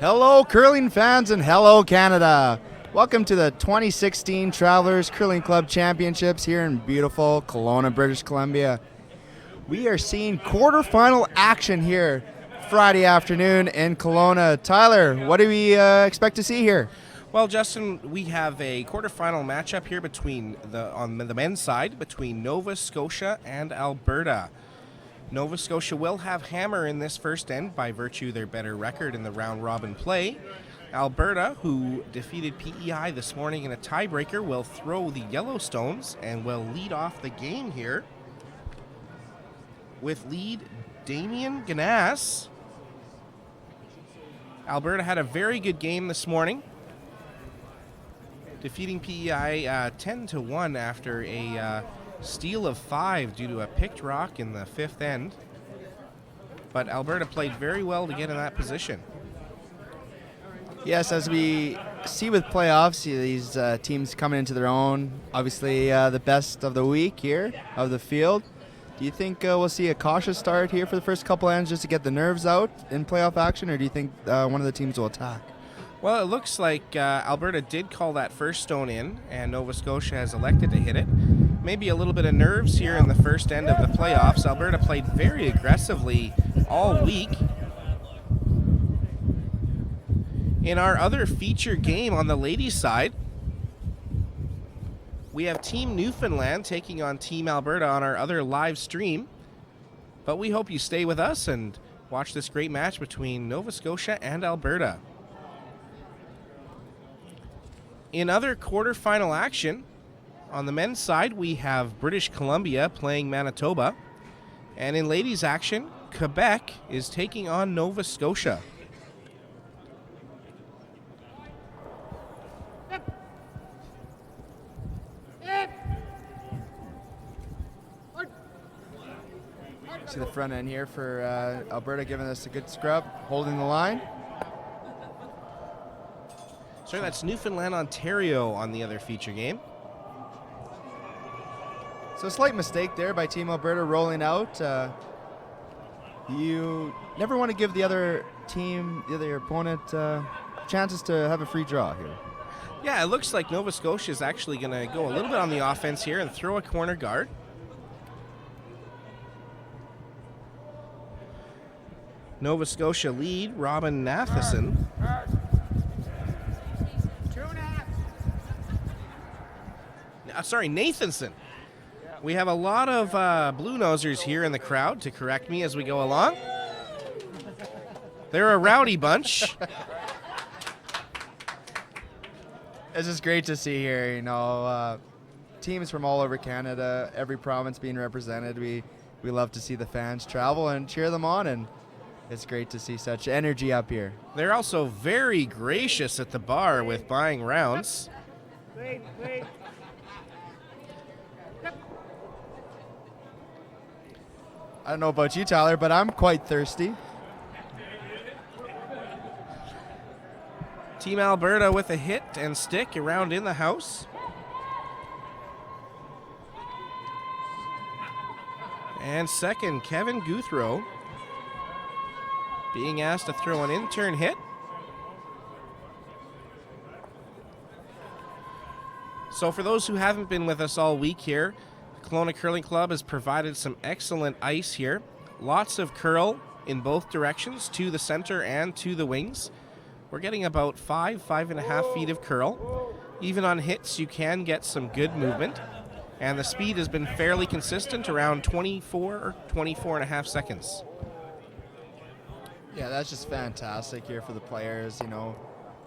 Hello, curling fans, and hello, Canada. Welcome to the 2016 Travelers Curling Club Championships here in beautiful Kelowna, British Columbia. We are seeing quarterfinal action here Friday afternoon in Kelowna. Tyler, what do we expect to see here? Well, Justin, we have a quarterfinal matchup here on the men's side between Nova Scotia and Alberta. Nova Scotia will have hammer in this first end by virtue of their better record in the round-robin play. Alberta, who defeated PEI this morning in a tiebreaker, will throw the Yellowstones and will lead off the game here with lead Damien Ganas. Alberta had a very good game this morning, defeating PEI 10-1 after a steal of 5 due to a picked rock in the fifth end. But Alberta played very well to get in that position. Yes, as we see with playoffs, these teams coming into their own. Obviously, the best of the week here of the field. Do you think we'll see a cautious start here for the first couple ends just to get the nerves out in playoff action, or do you think one of the teams will attack? Well, it looks like Alberta did call that first stone in, and Nova Scotia has elected to hit it. Maybe a little bit of nerves here in the first end of the playoffs. Alberta played very aggressively all week. In our other feature game on the ladies' side, we have Team Newfoundland taking on Team Alberta on our other live stream. But we hope you stay with us and watch this great match between Nova Scotia and Alberta. In other quarterfinal action, on the men's side, we have British Columbia playing Manitoba. And in ladies' action, Quebec is taking on Nova Scotia. See the front end here for Alberta giving us a good scrub, holding the line. Sorry, that's Newfoundland, Ontario on the other feature game. So a slight mistake there by Team Alberta rolling out. You never want to give the other team, the other opponent, chances to have a free draw here. Yeah, it looks like Nova Scotia is actually going to go a little bit on the offense here and throw a corner guard. Nova Scotia lead, Robin Nathison. Nathanson. We have a lot of blue nosers here in the crowd to correct me as we go along. They're a rowdy bunch. It's just great to see here, teams from all over Canada, every province being represented. We love to see the fans travel and cheer them on, and it's great to see such energy up here. They're also very gracious at the bar with buying rounds. Wait. I don't know about you, Tyler, but I'm quite thirsty. Team Alberta with a hit and stick around in the house. And second, Kevin Guthrow being asked to throw an in-turn hit. So for those who haven't been with us all week here, Kelowna Curling Club has provided some excellent ice here. Lots of curl in both directions, to the center and to the wings. We're getting about 5.5 feet of curl. Even on hits, you can get some good movement. And the speed has been fairly consistent, around 24 or 24.5 seconds. Yeah, that's just fantastic here for the players.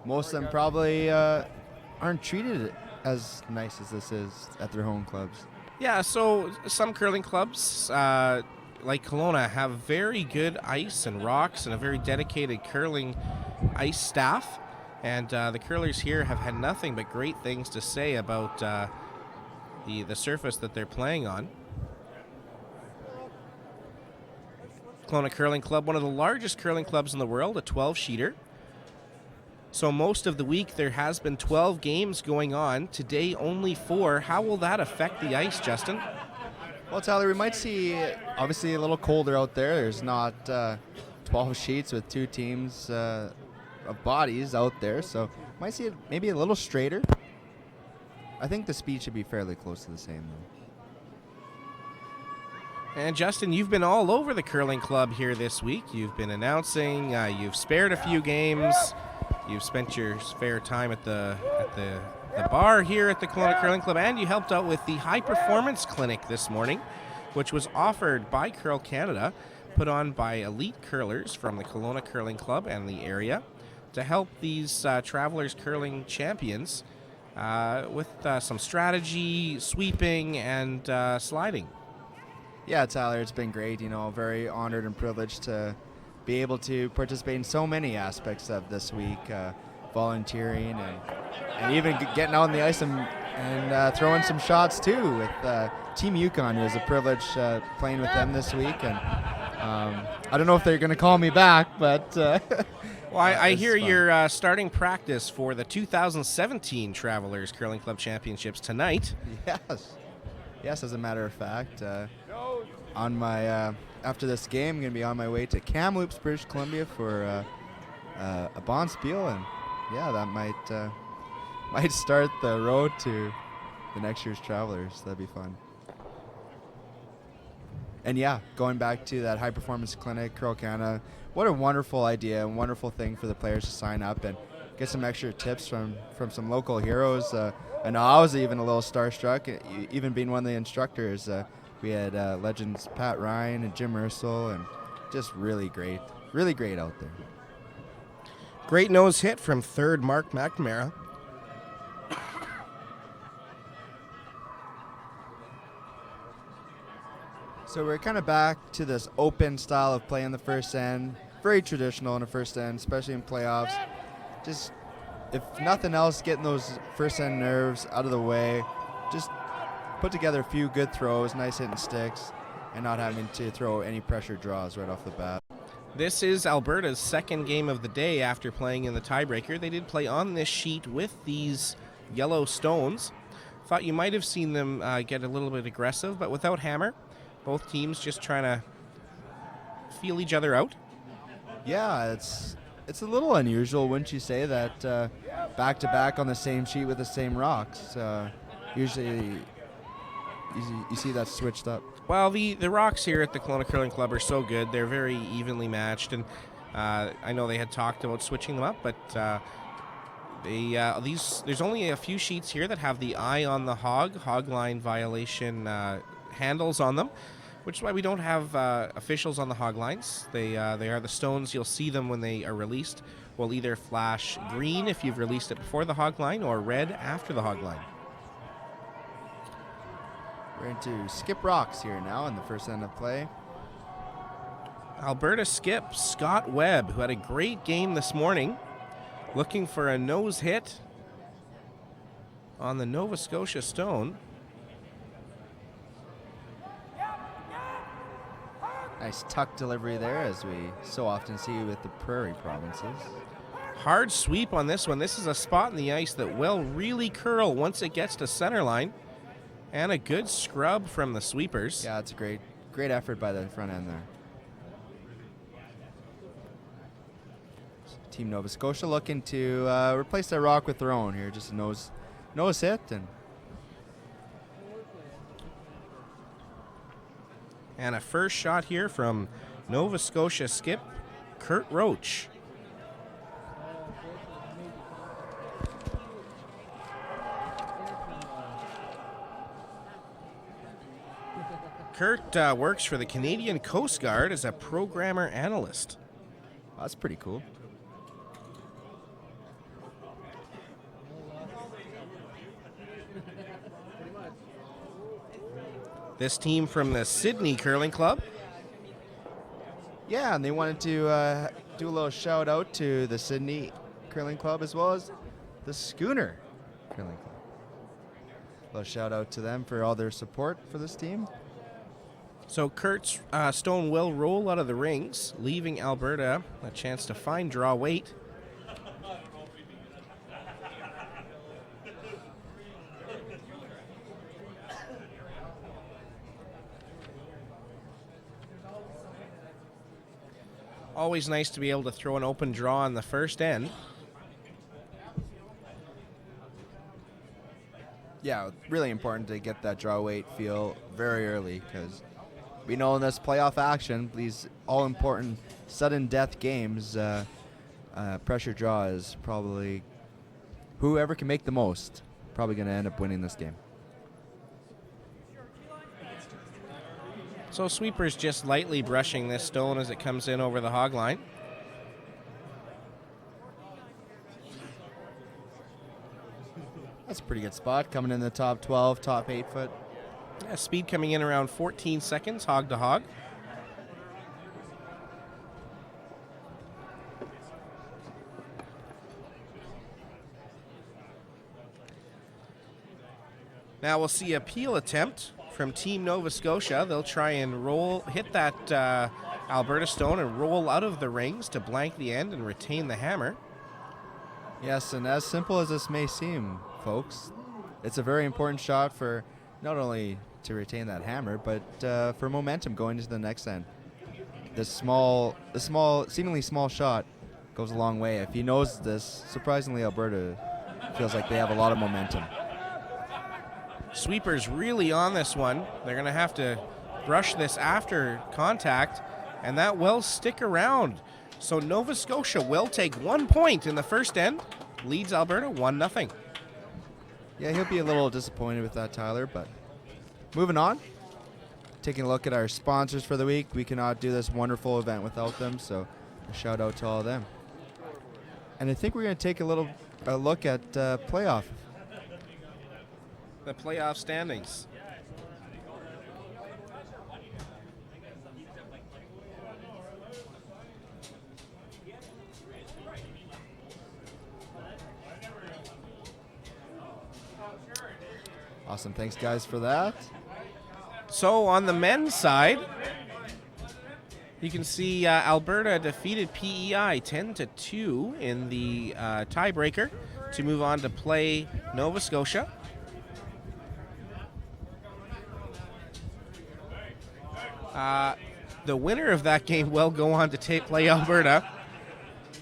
Most of them probably aren't treated as nice as this is at their home clubs. Yeah, so some curling clubs, like Kelowna, have very good ice and rocks and a very dedicated curling ice staff. And the curlers here have had nothing but great things to say about the surface that they're playing on. Kelowna Curling Club, one of the largest curling clubs in the world, a 12-sheeter. So most of the week there has been 12 games going on. Today only 4. How will that affect the ice, Justin? Well, Tyler, we might see obviously a little colder out there. There's not 12 sheets with two teams of bodies out there, so might see it maybe a little straighter. I think the speed should be fairly close to the same, though. And Justin, you've been all over the curling club here this week. You've been announcing. You've spared a few games. You've spent your spare time at the bar here at the Kelowna Curling Club, and you helped out with the High Performance Clinic this morning, which was offered by Curl Canada, put on by elite curlers from the Kelowna Curling Club and the area to help these Travelers Curling champions with some strategy, sweeping, and sliding. Yeah, Tyler, it's been great. Very honored and privileged to be able to participate in so many aspects of this week, volunteering and even getting out on the ice and throwing some shots too with Team Yukon. It was a privilege playing with them this week, and I don't know if they're going to call me back, but well, I hear you're starting practice for the 2017 Travelers Curling Club Championships tonight. Yes, as a matter of fact. On my after this game, I'm going to be on my way to Kamloops, British Columbia for a bond spiel, and that might start the road to the next year's Travelers. That'd be fun. And going back to that high performance clinic, Curl Canada, what a wonderful idea and wonderful thing for the players to sign up and get some extra tips from some local heroes. I know I was even a little starstruck, even being one of the instructors. We had legends Pat Ryan and Jim Ursel, and just really great out there. Great nose hit from third Mark McNamara. So we're kind of back to this open style of play in the first end. Very traditional in the first end, especially in playoffs. Just, if nothing else, getting those first end nerves out of the way. Just put together a few good throws, nice hitting sticks, and not having to throw any pressure draws right off the bat. This is Alberta's second game of the day after playing in the tiebreaker. They did play on this sheet with these yellow stones. Thought you might have seen them get a little bit aggressive, but without hammer. Both teams just trying to feel each other out. Yeah, it's a little unusual, wouldn't you say, that back-to-back on the same sheet with the same rocks. Usually you see that switched up. Well, the rocks here at the Kelowna Curling Club are so good. They're very evenly matched, and I know they had talked about switching them up, but there's only a few sheets here that have the eye on the hog line violation handles on them, which is why we don't have officials on the hog lines. They are the stones. You'll see them when they are released. Will either flash green if you've released it before the hog line, or red after the hog line. We're into skip rocks here now in the first end of play. Alberta skip Scott Webb, who had a great game this morning, looking for a nose hit on the Nova Scotia stone. Nice tuck delivery there, as we so often see with the prairie provinces. Hard sweep on this one. This is a spot in the ice that will really curl once it gets to center line. And a good scrub from the sweepers. Yeah, it's a great effort by the front end there. Team Nova Scotia looking to replace that rock with their own here. Just a nose hit. And a first shot here from Nova Scotia skip Kurt Roach. Kurt works for the Canadian Coast Guard as a programmer analyst. Oh, that's pretty cool. This team from the Sydney Curling Club. Yeah, and they wanted to do a little shout out to the Sydney Curling Club as well as the Schooner Curling Club. A little shout out to them for all their support for this team. So Kurt's stone will roll out of the rings, leaving Alberta a chance to find draw weight. Always nice to be able to throw an open draw on the first end. Yeah, really important to get that draw weight feel very early because we know in this playoff action, these all-important sudden death games, pressure draw is probably whoever can make the most probably going to end up winning this game. So Sweeper's just lightly brushing this stone as it comes in over the hog line. That's a pretty good spot coming in the top 12, top 8 foot. Yeah, speed coming in around 14 seconds, hog to hog. Now we'll see a peel attempt from Team Nova Scotia. They'll try and hit that Alberta stone and roll out of the rings to blank the end and retain the hammer. Yes, and as simple as this may seem, folks, it's a very important shot for not only to retain that hammer, but for momentum going into the next end. This seemingly small shot goes a long way. If he knows this, surprisingly, Alberta feels like they have a lot of momentum. Sweeper's really on this one. They're going to have to brush this after contact, and that will stick around. So Nova Scotia will take 1 point in the first end, leads Alberta 1-0. Yeah, he'll be a little disappointed with that, Tyler, but moving on. Taking a look at our sponsors for the week. We cannot do this wonderful event without them, so a shout out to all of them. And I think we're going to take a look at playoff. The playoff standings. Awesome. Thanks, guys, for that. So on the men's side, you can see Alberta defeated PEI 10-2 in the tiebreaker to move on to play Nova Scotia. The winner of that game will go on to play Alberta.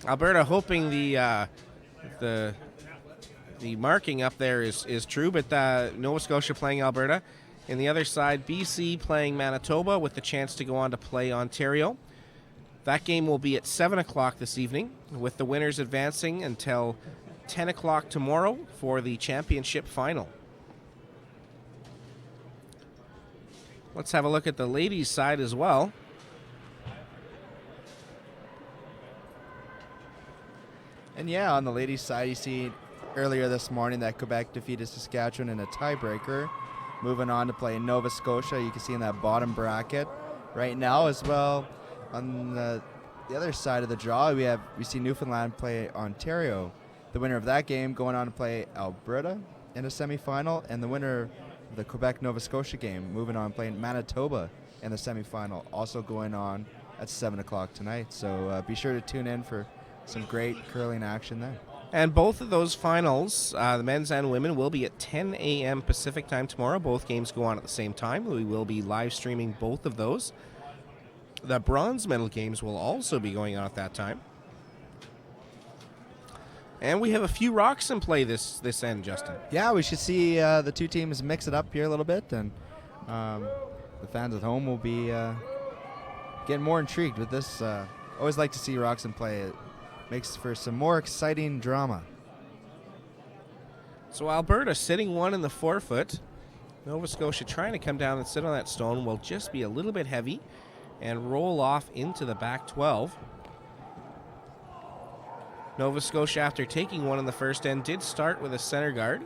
Alberta hoping the marking up there is true, but Nova Scotia playing Alberta. In the other side, BC playing Manitoba with the chance to go on to play Ontario. That game will be at 7 o'clock this evening, with the winners advancing until 10 o'clock tomorrow for the championship final. Let's have a look at the ladies' side as well. And yeah, on the ladies' side, you see earlier this morning that Quebec defeated Saskatchewan in a tiebreaker. Moving on to play Nova Scotia, you can see in that bottom bracket right now as well. On the other side of the draw, we see Newfoundland play Ontario. The winner of that game going on to play Alberta in a semifinal, and the winner of the Quebec-Nova Scotia game moving on playing Manitoba in the semifinal, also going on at 7 o'clock tonight. So be sure to tune in for some great curling action there. And both of those finals, the men's and women, will be at 10 a.m. Pacific time tomorrow. Both games go on at the same time. We will be live streaming both of those. The bronze medal games will also be going on at that time. And we have a few rocks in play this end, Justin. Yeah, we should see the two teams mix it up here a little bit, and the fans at home will be getting more intrigued with this. Always like to see rocks in play. It makes for some more exciting drama. So Alberta sitting one in the forefoot. Nova Scotia trying to come down and sit on that stone will just be a little bit heavy and roll off into the back 12. Nova Scotia, after taking one in the first end, did start with a center guard.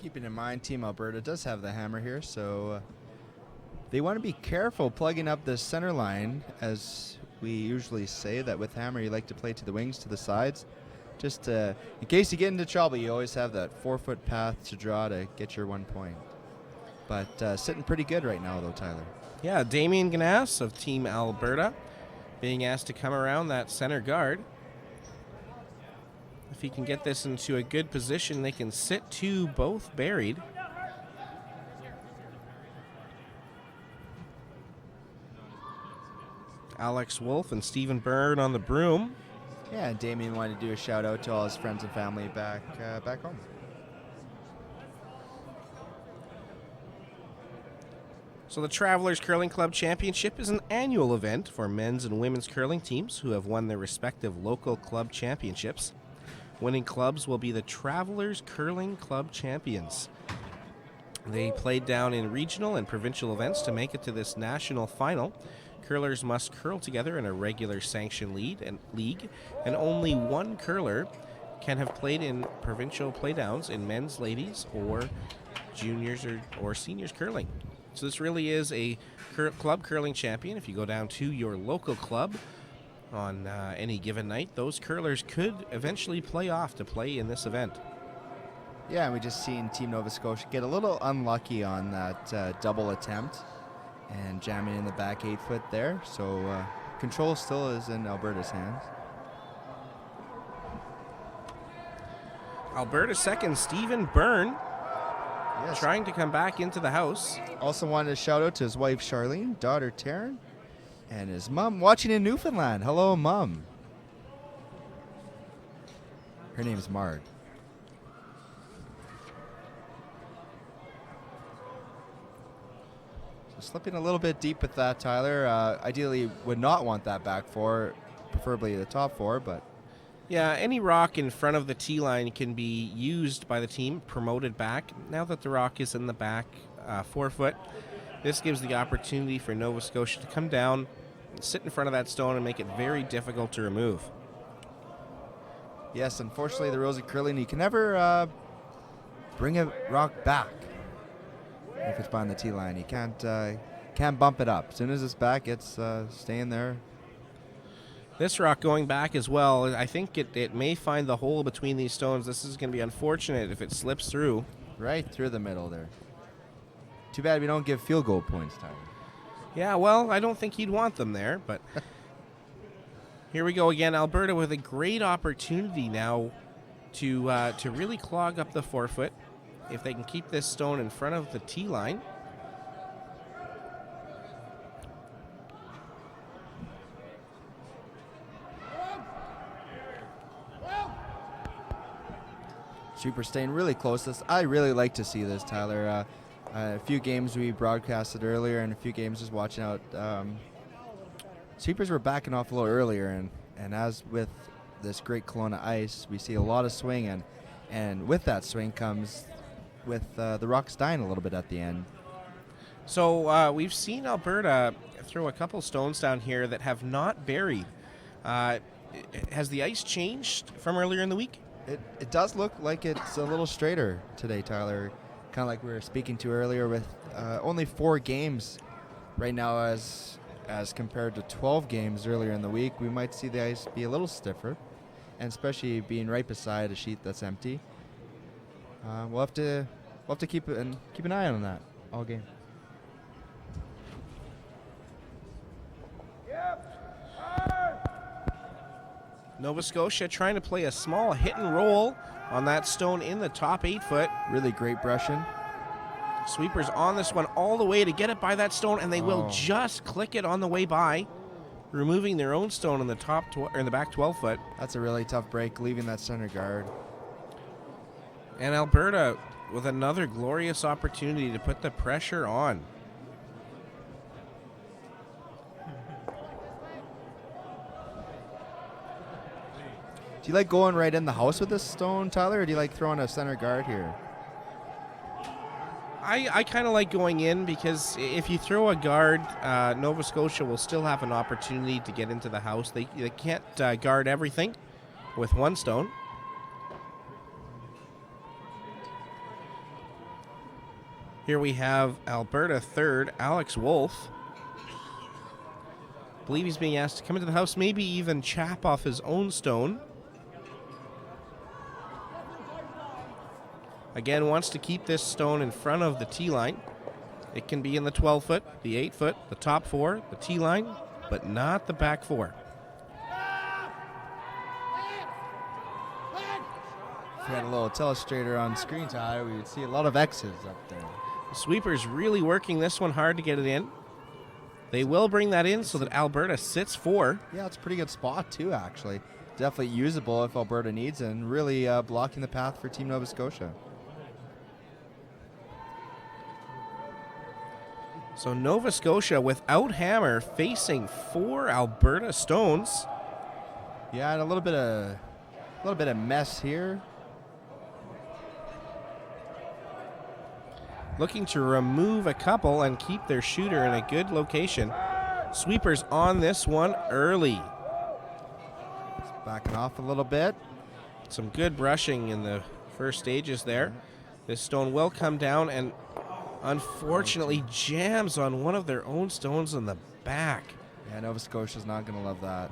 Keeping in mind, Team Alberta does have the hammer here, so they want to be careful plugging up the center line, as we usually say that with hammer you like to play to the wings, to the sides. Just in case you get into trouble, you always have that 4-foot path to draw to get your 1 point. But sitting pretty good right now, though, Tyler. Yeah, Damien Ganass of Team Alberta being asked to come around that center guard. If he can get this into a good position, they can sit two both buried. Alex Wolf and Stephen Byrne on the broom. Yeah, and Damien wanted to do a shout out to all his friends and family back home. So the Travelers Curling Club Championship is an annual event for men's and women's curling teams who have won their respective local club championships. Winning clubs will be the Travelers Curling Club champions. They played down in regional and provincial events to make it to this national final. Curlers must curl together in a regular sanction league, and only one curler can have played in provincial playdowns in men's, ladies, or juniors or seniors curling. So this really is a club curling champion. If you go down to your local club on any given night, those curlers could eventually play off to play in this event. Yeah, and we just seen Team Nova Scotia get a little unlucky on that double attempt and jamming in the back 8 foot there. So control still is in Alberta's hands. Alberta second, Stephen Byrne, Yes. trying to come back into the house. Also wanted to shout out to his wife Charlene, daughter Taryn, and his mom watching in Newfoundland. Hello, Mom. Her name's Marg. So slipping a little bit deep with that, Tyler. Ideally would not want that back four, preferably the top four, but Yeah, any rock in front of the tee line can be used by the team, promoted back. Now that the rock is in the back 4 foot, this gives the opportunity for Nova Scotia to come down, sit in front of that stone, and make it very difficult to remove. yes, unfortunately the rules of curling, you can never bring a rock back if it's behind the tee line. You can't bump it up. As soon as it's back, it's staying there. This rock going back as well, I think it may find the hole between these stones. This is going to be unfortunate if it slips through. Right through the middle there. Too bad we don't give field goal points, Tyler. Yeah, well, I don't think he'd want them there, but here we go again. Alberta with a great opportunity now to really clog up the 4 foot if they can keep this stone in front of the tee line. Super staying really close. I really like to see this, Tyler. A few games we broadcasted earlier and a few games just watching out. Sweepers were backing off a little earlier, and as with this great Kelowna ice, we see a lot of swing, and with that swing comes with the rocks dying a little bit at the end. So we've seen Alberta throw a couple stones down here that have not buried. Has the ice changed from earlier in the week? It does look like it's a little straighter today, Tyler. Kind of like we were speaking to earlier, with only 4 games right now as compared to 12 games earlier in the week. We might see the ice be a little stiffer, and especially being right beside a sheet that's empty. We'll have to keep an eye on that all game. Nova Scotia trying to play a small hit and roll on that stone in the top 8 foot. Really great brushing. Sweepers on this one all the way to get it by that stone, and they will just click it on the way by, removing their own stone in the in the back 12 foot. That's a really tough break, leaving that center guard. And Alberta with another glorious opportunity to put the pressure on. Do you like going right in the house with this stone, Tyler, or do you like throwing a center guard here? I kind of like going in, because if you throw a guard, Nova Scotia will still have an opportunity to get into the house. They can't guard everything with one stone. Here we have Alberta third, Alex Wolf. I believe he's being asked to come into the house, maybe even chap off his own stone. Again, wants to keep this stone in front of the tee line. It can be in the 12 foot, the 8 foot, the top 4, the tee line, but not the back 4. If we had a little telestrator on screen, Tyler, we would see a lot of X's up there. The sweeper's really working this one hard to get it in. They will bring that in so that Alberta sits 4. Yeah, it's a pretty good spot too, actually. Definitely usable if Alberta needs it, and really blocking the path for Team Nova Scotia. So Nova Scotia without hammer facing 4 Alberta stones. Yeah, and a little bit of mess here. Looking to remove a couple and keep their shooter in a good location. Sweepers on this one early. Just backing off a little bit. Some good brushing in the first stages there. This stone will come down and unfortunately jams on one of their own stones in the back. Yeah, Nova Scotia's not going to love that.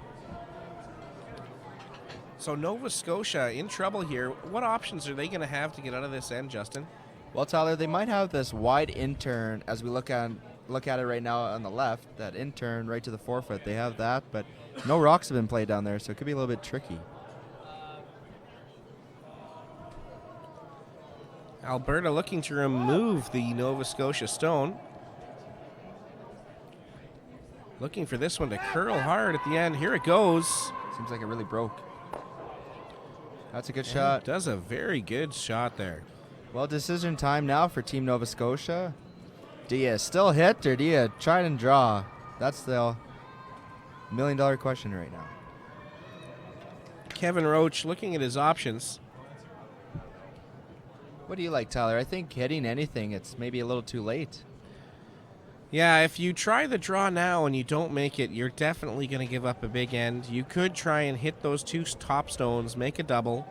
So Nova Scotia in trouble here. What options are they going to have to get out of this end, Justin? Well, Tyler, they might have this wide in-turn as we look at it right now on the left. That in-turn right to the forefoot. They have that, but no rocks have been played down there, so it could be a little bit tricky. Alberta looking to remove the Nova Scotia stone. Looking for this one to curl hard at the end. Here it goes. Seems like it really broke. That's a good And shot. it does a very good shot there. Well, decision time now for Team Nova Scotia. Do you still hit or do you try and draw? That's the $1 million question right now. Kevin Roach looking at his options. What do you like, Tyler? I think hitting anything, it's maybe a little too late. Yeah, if you try the draw now and you don't make it, you're definitely going to give up a big end. You could try and hit those 2 top stones, make a double,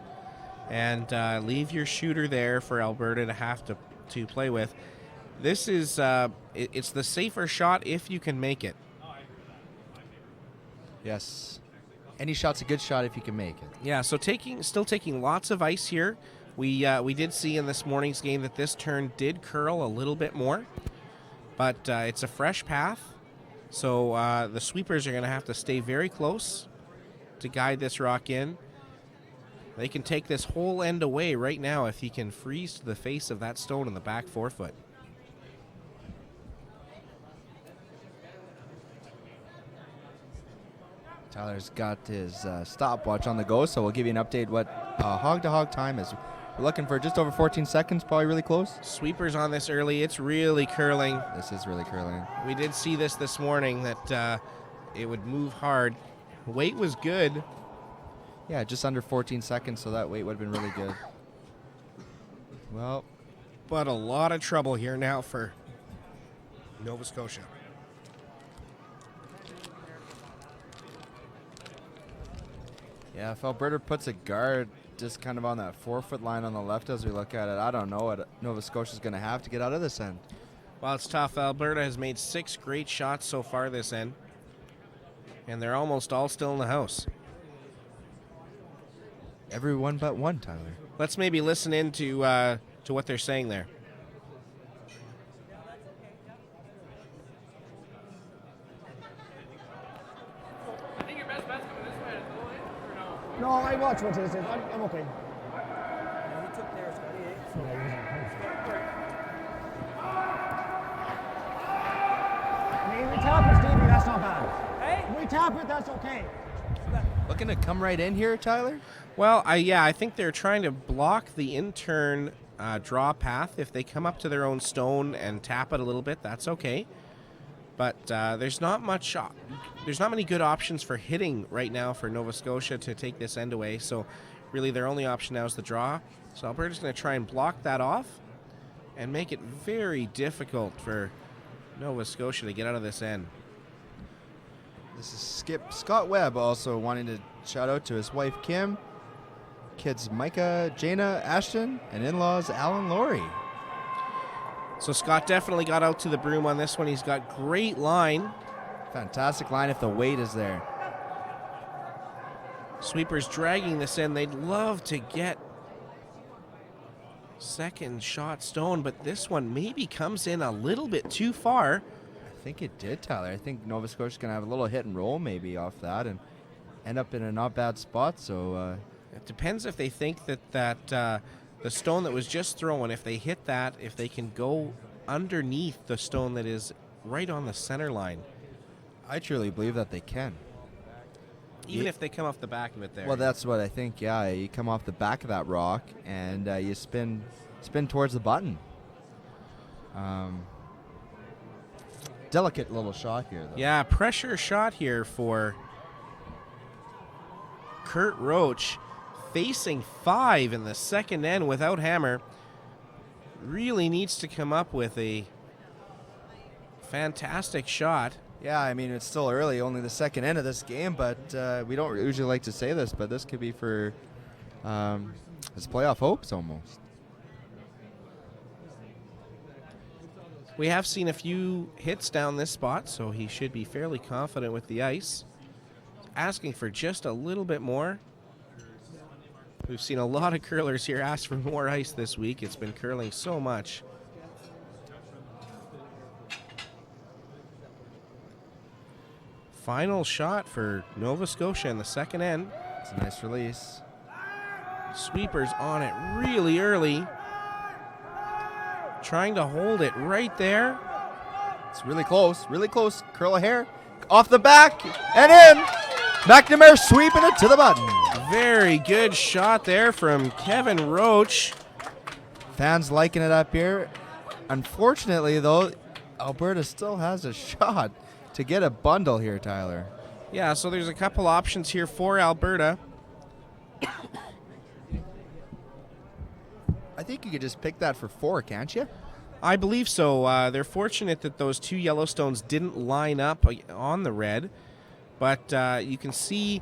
and leave your shooter there for Alberta to have to play with. This is it's the safer shot if you can make it. Yes. Any shot's a good shot if you can make it. Yeah, so still taking lots of ice here. We did see in this morning's game that this turn did curl a little bit more, but it's a fresh path, so the sweepers are going to have to stay very close to guide this rock in. They can take this whole end away right now if he can freeze to the face of that stone in the back forefoot. Tyler's got his stopwatch on the go, so we'll give you an update what hog-to-hog time is. We're looking for just over 14 seconds, probably really close. Sweepers on this early. It's really curling. This is really curling. We did see this morning that it would move hard. Weight was good. Yeah, just under 14 seconds, so that weight would have been really good. Well, But a lot of trouble here now for Nova Scotia. yeah, if Alberta puts a guard just kind of on that forefoot line on the left as we look at it, I don't know what Nova Scotia's going to have to get out of this end. Well, it's tough. Alberta has made 6 great shots so far this end, and they're almost all still in the house. Everyone but one, Tyler. Let's maybe listen in to what they're saying there. No, I watch what it is. I'm okay. I mean, we tap it, Stevie, that's not bad. Hey? We tap it, that's okay. Looking to come right in here, Tyler? Well, I think they're trying to block the in-turn draw path. If they come up to their own stone and tap it a little bit, that's okay. But there's not many good options for hitting right now for Nova Scotia to take this end away. So really their only option now is the draw. So Alberta's going to try and block that off and make it very difficult for Nova Scotia to get out of this end. This is Skip Scott Webb also wanting to shout out to his wife Kim, kids Micah, Jana, Ashton, and in-laws Alan Laurie. So Scott definitely got out to the broom on this one. He's got great line. Fantastic line if the weight is there. Sweepers dragging this in. They'd love to get second shot stone, but this one maybe comes in a little bit too far. I think it did, Tyler. I think Nova Scotia's going to have a little hit and roll maybe off that and end up in a not bad spot. So It depends if they think that the stone that was just thrown, if they hit that, if they can go underneath the stone that is right on the center line. I truly believe that they can. Even if they come off the back of it there. Well, that's what I think. Yeah, you come off the back of that rock and you spin towards the button. Delicate little shot here, though. Yeah, pressure shot here for Kurt Roach, facing 5 in the second end without hammer. Really needs to come up with a fantastic shot. Yeah, I mean, it's still early, only the second end of this game, but we don't usually like to say this, but this could be for his playoff hopes almost. We have seen a few hits down this spot, so he should be fairly confident with the ice. Asking for just a little bit more. We've seen a lot of curlers here ask for more ice this week. It's been curling so much. Final shot for Nova Scotia in the second end. It's a nice release. Sweepers on it really early. Trying to hold it right there. It's really close, really close. Curl of hair, off the back, and in. McNamara sweeping it to the button. Very good shot there from Kevin Roach. Fans liking it up here. Unfortunately, though, Alberta still has a shot to get a bundle here, Tyler. Yeah, so there's a couple options here for Alberta. I think you could just pick that for 4, can't you? I believe so. They're fortunate that those 2 Yellowstones didn't line up on the red. But you can see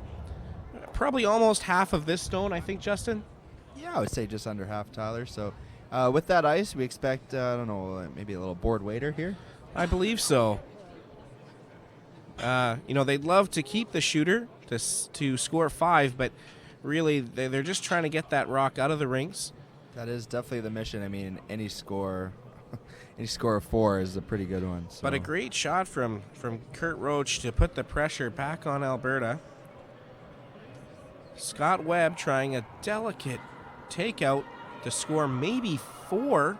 probably almost half of this stone, I think, Justin? Yeah, I would say just under half, Tyler. So with that ice, we expect, I don't know, maybe a little board waiter here. I believe so. They'd love to keep the shooter to score 5, but really they're just trying to get that rock out of the rinks. That is definitely the mission. I mean, any score of 4 is a pretty good one. So. But a great shot from Kurt Roach to put the pressure back on Alberta. Scott Webb trying a delicate takeout to score maybe 4.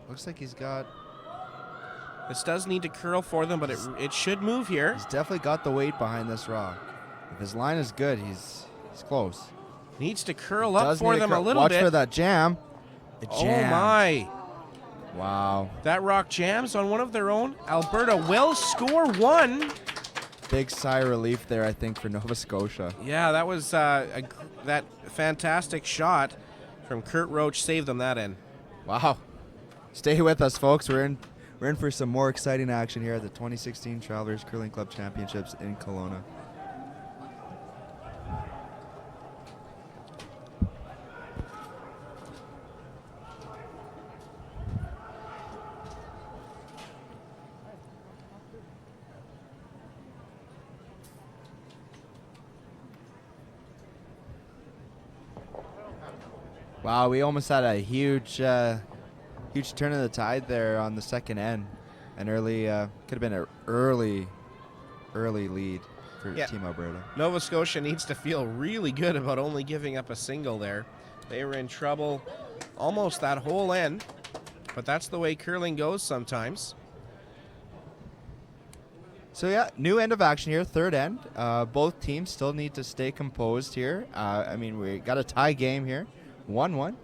Looks like he's got... This does need to curl for them, but it should move here. He's definitely got the weight behind this rock. If his line is good, he's close. Needs to curl up for them a little bit. Watch for that jam. Oh my. Wow. That rock jams on one of their own. Alberta will score 1. Big sigh of relief there, I think, for Nova Scotia. Yeah, that was that fantastic shot from Kurt Roach saved them that end. Wow. Stay with us, folks. We're in for some more exciting action here at the 2016 Travelers Curling Club Championships in Kelowna. Wow, we almost had a huge turn of the tide there on the second end. An early, could have been an early lead for Team Alberta. Nova Scotia needs to feel really good about only giving up a single there. They were in trouble almost that whole end, but that's the way curling goes sometimes. So yeah, new end of action here, third end. Both teams still need to stay composed here. I mean, we got a tie game here, 1-1.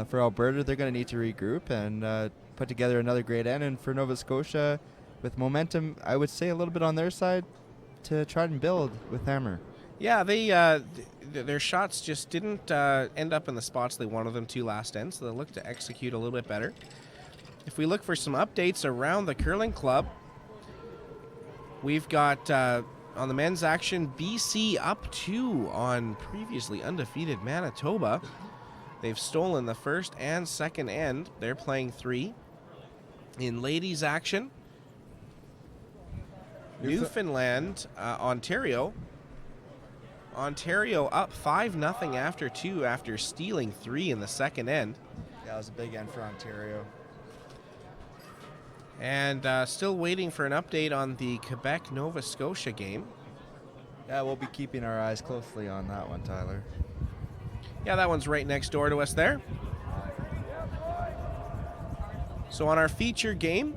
For Alberta, they're going to need to regroup and put together another great end. And for Nova Scotia, with momentum, I would say a little bit on their side to try and build with hammer. Yeah, their shots just didn't end up in the spots they wanted them to last end, so they'll look to execute a little bit better. If we look for some updates around the curling club, we've got on the men's action, BC up 2 on previously undefeated Manitoba. They've stolen the first and second end. They're playing 3. In ladies action, Newfoundland, Ontario. Ontario up 5-0 after 2 after stealing 3 in the second end. Yeah, it was a big end for Ontario. And still waiting for an update on the Quebec-Nova Scotia game. Yeah, we'll be keeping our eyes closely on that one, Tyler. Yeah, that one's right next door to us there. So on our feature game,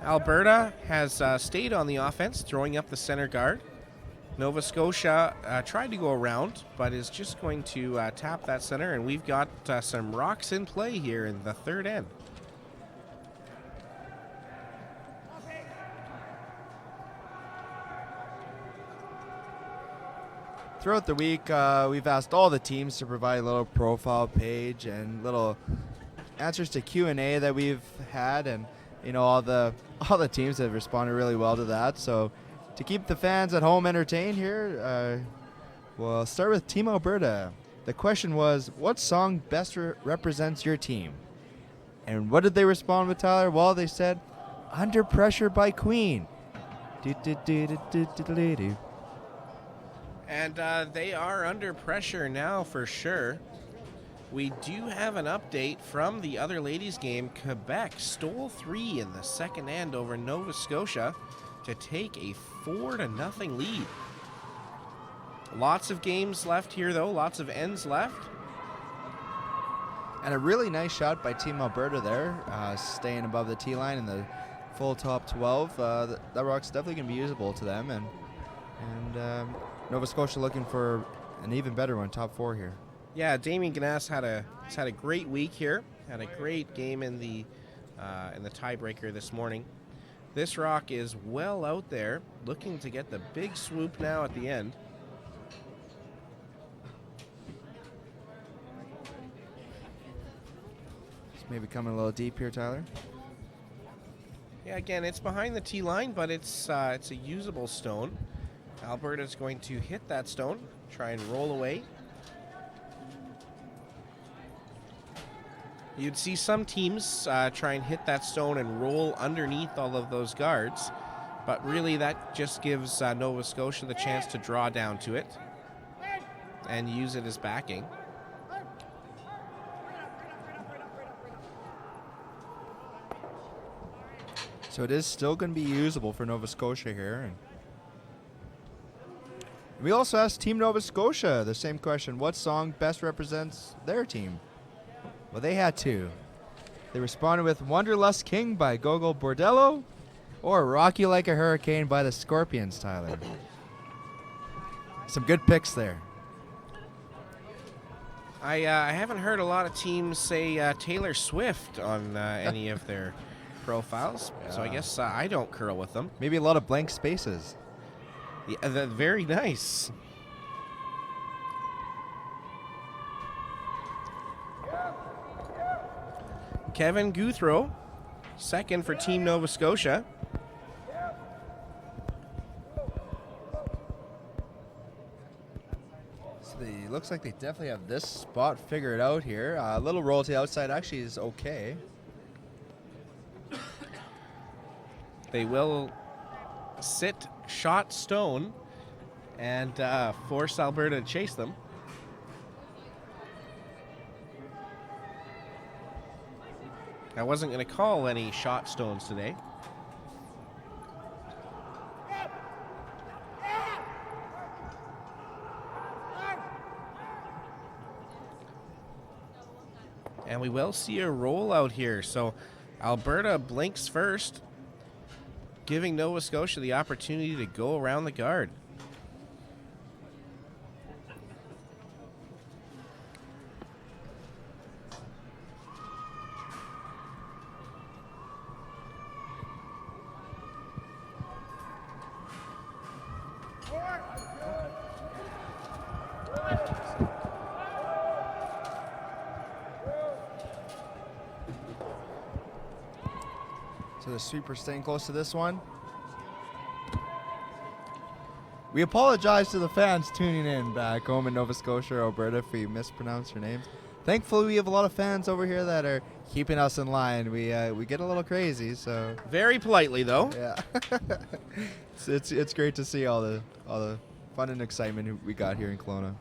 Alberta has stayed on the offense, throwing up the center guard. Nova Scotia tried to go around, but is just going to tap that center, and we've got some rocks in play here in the third end. Throughout the week, we've asked all the teams to provide a little profile page and little answers to Q&A that we've had, and all the teams have responded really well to that. So to keep the fans at home entertained here, we'll start with Team Alberta. The question was, what song best represents your team? And what did they respond with, Tyler? Well, they said, Under Pressure by Queen. And they are under pressure now for sure. We do have an update from the other ladies' game. Quebec stole 3 in the second end over Nova Scotia to take a 4-0 lead. Lots of games left here, though. Lots of ends left. And a really nice shot by Team Alberta there, staying above the T line in the full top 12. That rock's definitely going to be usable to them. And Nova Scotia looking for an even better one, top 4 here. Yeah, Damien Ganas had a great week here. Had a great game in the tiebreaker this morning. This rock is well out there, looking to get the big swoop now at the end. It's maybe coming a little deep here, Tyler. Yeah, again, it's behind the tee line, but it's a usable stone. Alberta's going to hit that stone, try and roll away. You'd see some teams try and hit that stone and roll underneath all of those guards, but really that just gives Nova Scotia the chance to draw down to it and use it as backing. So it is still going to be usable for Nova Scotia here. And we also asked Team Nova Scotia the same question. What song best represents their team? Well, they had 2. They responded with Wanderlust King by Gogol Bordello or Rock You Like a Hurricane by the Scorpions, Tyler. Some good picks there. I haven't heard a lot of teams say Taylor Swift on any of their profiles, so I guess I don't curl with them. Maybe a lot of blank spaces. Yeah, very nice. Kevin Guthrow, second for Team Nova Scotia. So looks like they definitely have this spot figured out here. A little roll to the outside actually is okay. They will sit shot stone and force Alberta to chase them. I wasn't going to call any shot stones today. And we will see a rollout here. So Alberta blinks first, giving Nova Scotia the opportunity to go around the guard. So the sweeper staying close to this one. We apologize to the fans tuning in back home in Nova Scotia or Alberta if we mispronounce your names. Thankfully, we have a lot of fans over here that are keeping us in line. We get a little crazy, so Very politely, though. yeah, it's great to see all the fun and excitement we got here in Kelowna.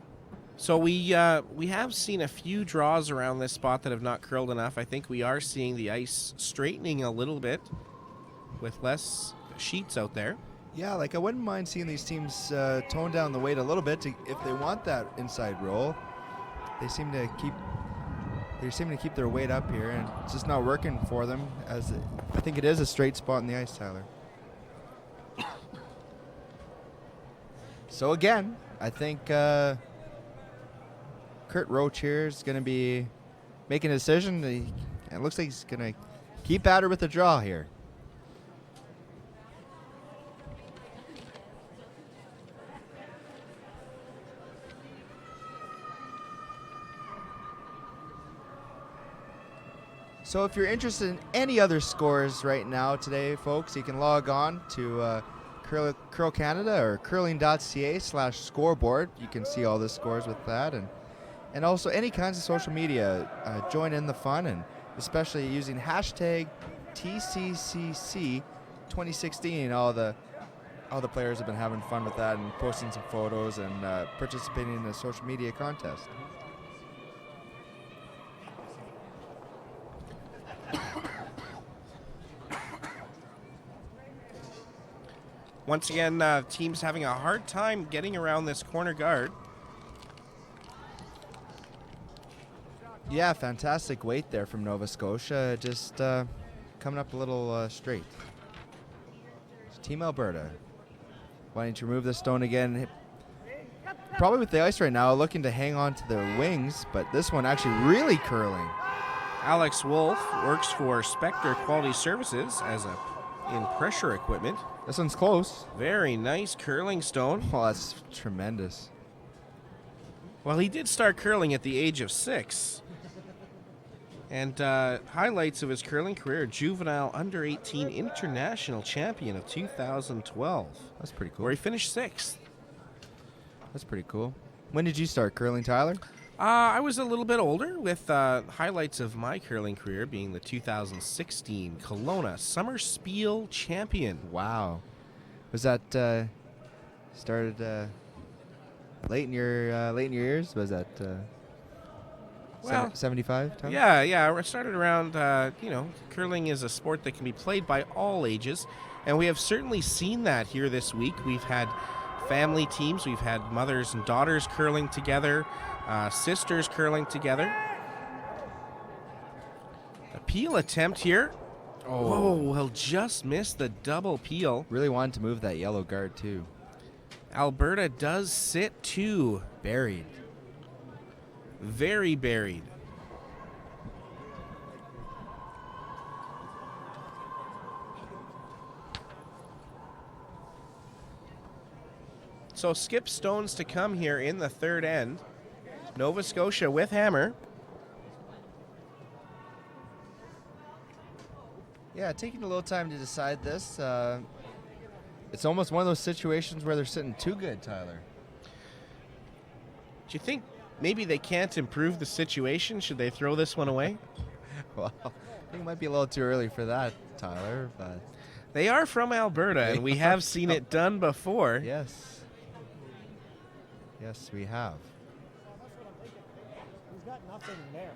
So we have seen a few draws around this spot that have not curled enough. I think we are seeing the ice straightening a little bit with less sheets out there. Yeah, like I wouldn't mind seeing these teams tone down the weight a little bit if they want that inside roll. They seem to keep They're seeming to keep their weight up here, and it's just not working for them. I think it is a straight spot in the ice, Tyler. So again, I think Kurt Roach here is going to be making a decision. It looks like he's going to keep at her with the draw here. So if you're interested in any other scores right now today, folks, you can log on to Curl Canada or curling.ca/scoreboard. You can see all the scores with that, and also any kinds of social media. Join in the fun, and especially using hashtag TCCC2016. All the players have been having fun with that and posting some photos and participating in the social media contest. Once again, team's having a hard time getting around this corner guard. Yeah, fantastic weight there from Nova Scotia. Just coming up a little straight. It's Team Alberta wanting to remove the stone again. Probably with the ice right now, looking to hang on to the wings, but this one actually really curling. Alex Wolf works for Spectre Quality Services in pressure equipment. This one's close. Very nice curling stone. Oh, that's tremendous. Well, he did start curling at the age of 6. And highlights of his curling career: juvenile under-18 international champion of 2012. That's pretty cool. Where he finished 6th. That's pretty cool. When did you start curling, Tyler? I was a little bit older, with highlights of my curling career being the 2016 Kelowna Summer Spiel champion. Wow. Was that started late in your years? Was that Well, 75? Tyler? Yeah. I started around, curling is a sport that can be played by all ages, and we have certainly seen that here this week. We've had family teams, we've had mothers and daughters curling together, sisters curling together. A peel attempt here. Oh, he'll just miss the double peel. Really wanted to move that yellow guard, too. Alberta does sit 2. Buried. Very buried. So skip stones to come here in the third end. Nova Scotia with hammer. Yeah, taking a little time to decide this. It's almost one of those situations where they're sitting too good, Tyler. Do you think maybe they can't improve the situation? Should they throw this one away? Well, I think it might be a little too early for that, Tyler, but... They are from Alberta, and we have seen it done before. Yes. Yes, we have. He's got nothing there.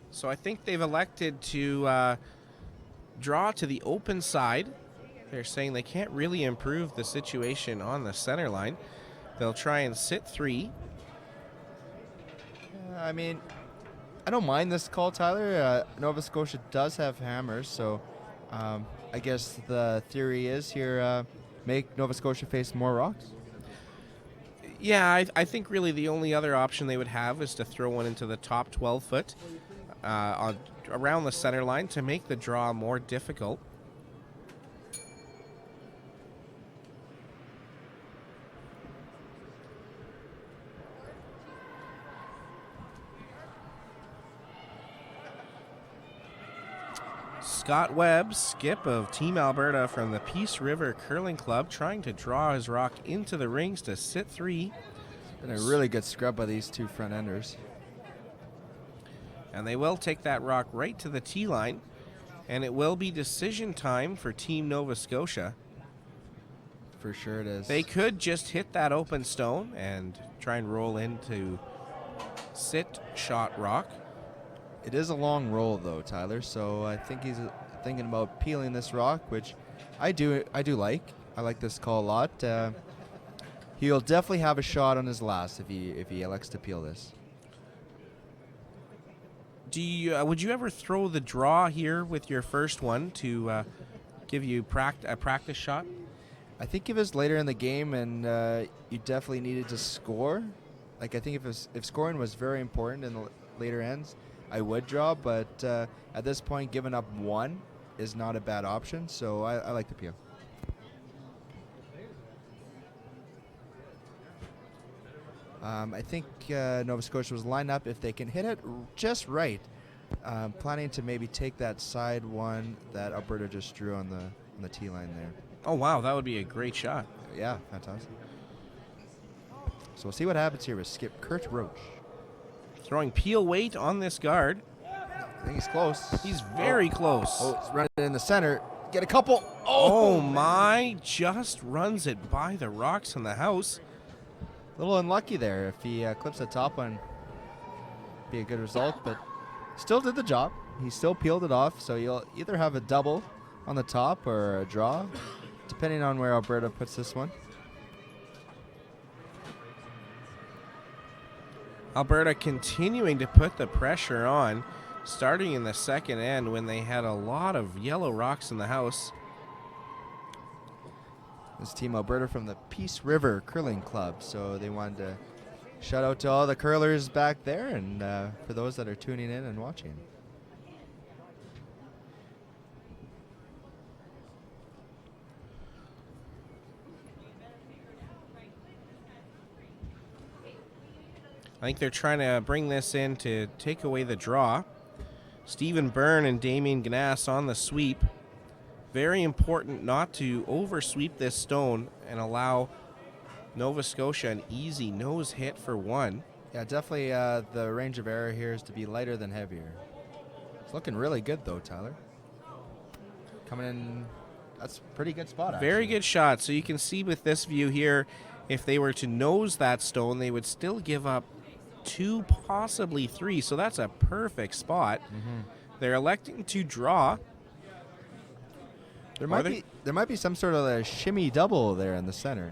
So I think they've elected to draw to the open side. They're saying they can't really improve the situation on the center line. They'll try and sit 3. I mean, I don't mind this call, Tyler. Nova Scotia does have hammers, so I guess the theory is here, make Nova Scotia face more rocks. Yeah, I think really the only other option they would have is to throw one into the top 12 foot around the center line to make the draw more difficult. Scott Webb, skip of Team Alberta from the Peace River Curling Club, trying to draw his rock into the rings to sit 3. Been a really good scrub by these two front enders. And they will take that rock right to the tee line, and it will be decision time for Team Nova Scotia. For sure it is. They could just hit that open stone and try and roll into sit shot rock. It is a long roll, though, Tyler, so I think he's thinking about peeling this rock, which I do like. I like this call a lot. He'll definitely have a shot on his last if he elects to peel this. Would you ever throw the draw here with your first one to give you a practice shot? I think if it was later in the game and you definitely needed to score, like I think if scoring was very important in the later ends, I would draw. But at this point, giving up one is not a bad option. So I like the peel. I think Nova Scotia was lined up if they can hit it just right. Planning to maybe take that side one that Alberta just drew on the tee line there. Oh, wow, that would be a great shot. Yeah, fantastic. So we'll see what happens here with skip Kurt Roach. Throwing peel weight on this guard. I think he's close. He's very close. Oh, he's running in the center. Get a couple. Oh, my. Just runs it by the rocks in the house. A little unlucky there. If he clips the top one, be a good result, but still did the job. He still peeled it off, so you'll either have a double on the top or a draw, depending on where Alberta puts this one. Alberta continuing to put the pressure on, starting in the second end when they had a lot of yellow rocks in the house. This team Alberta from the Peace River Curling Club, so they wanted to shout out to all the curlers back there and for those that are tuning in and watching. I think they're trying to bring this in to take away the draw. Stephen Byrne and Damien Gnass on the sweep. Very important not to oversweep this stone and allow Nova Scotia an easy nose hit for one. Yeah, definitely the range of error here is to be lighter than heavier. It's looking really good though, Tyler. Coming in, that's a pretty good spot actually. Very good shot. So you can see with this view here, if they were to nose that stone, they would still give up 2, possibly 3. So that's a perfect spot. They're electing to draw. There might be some sort of a shimmy double there in the center.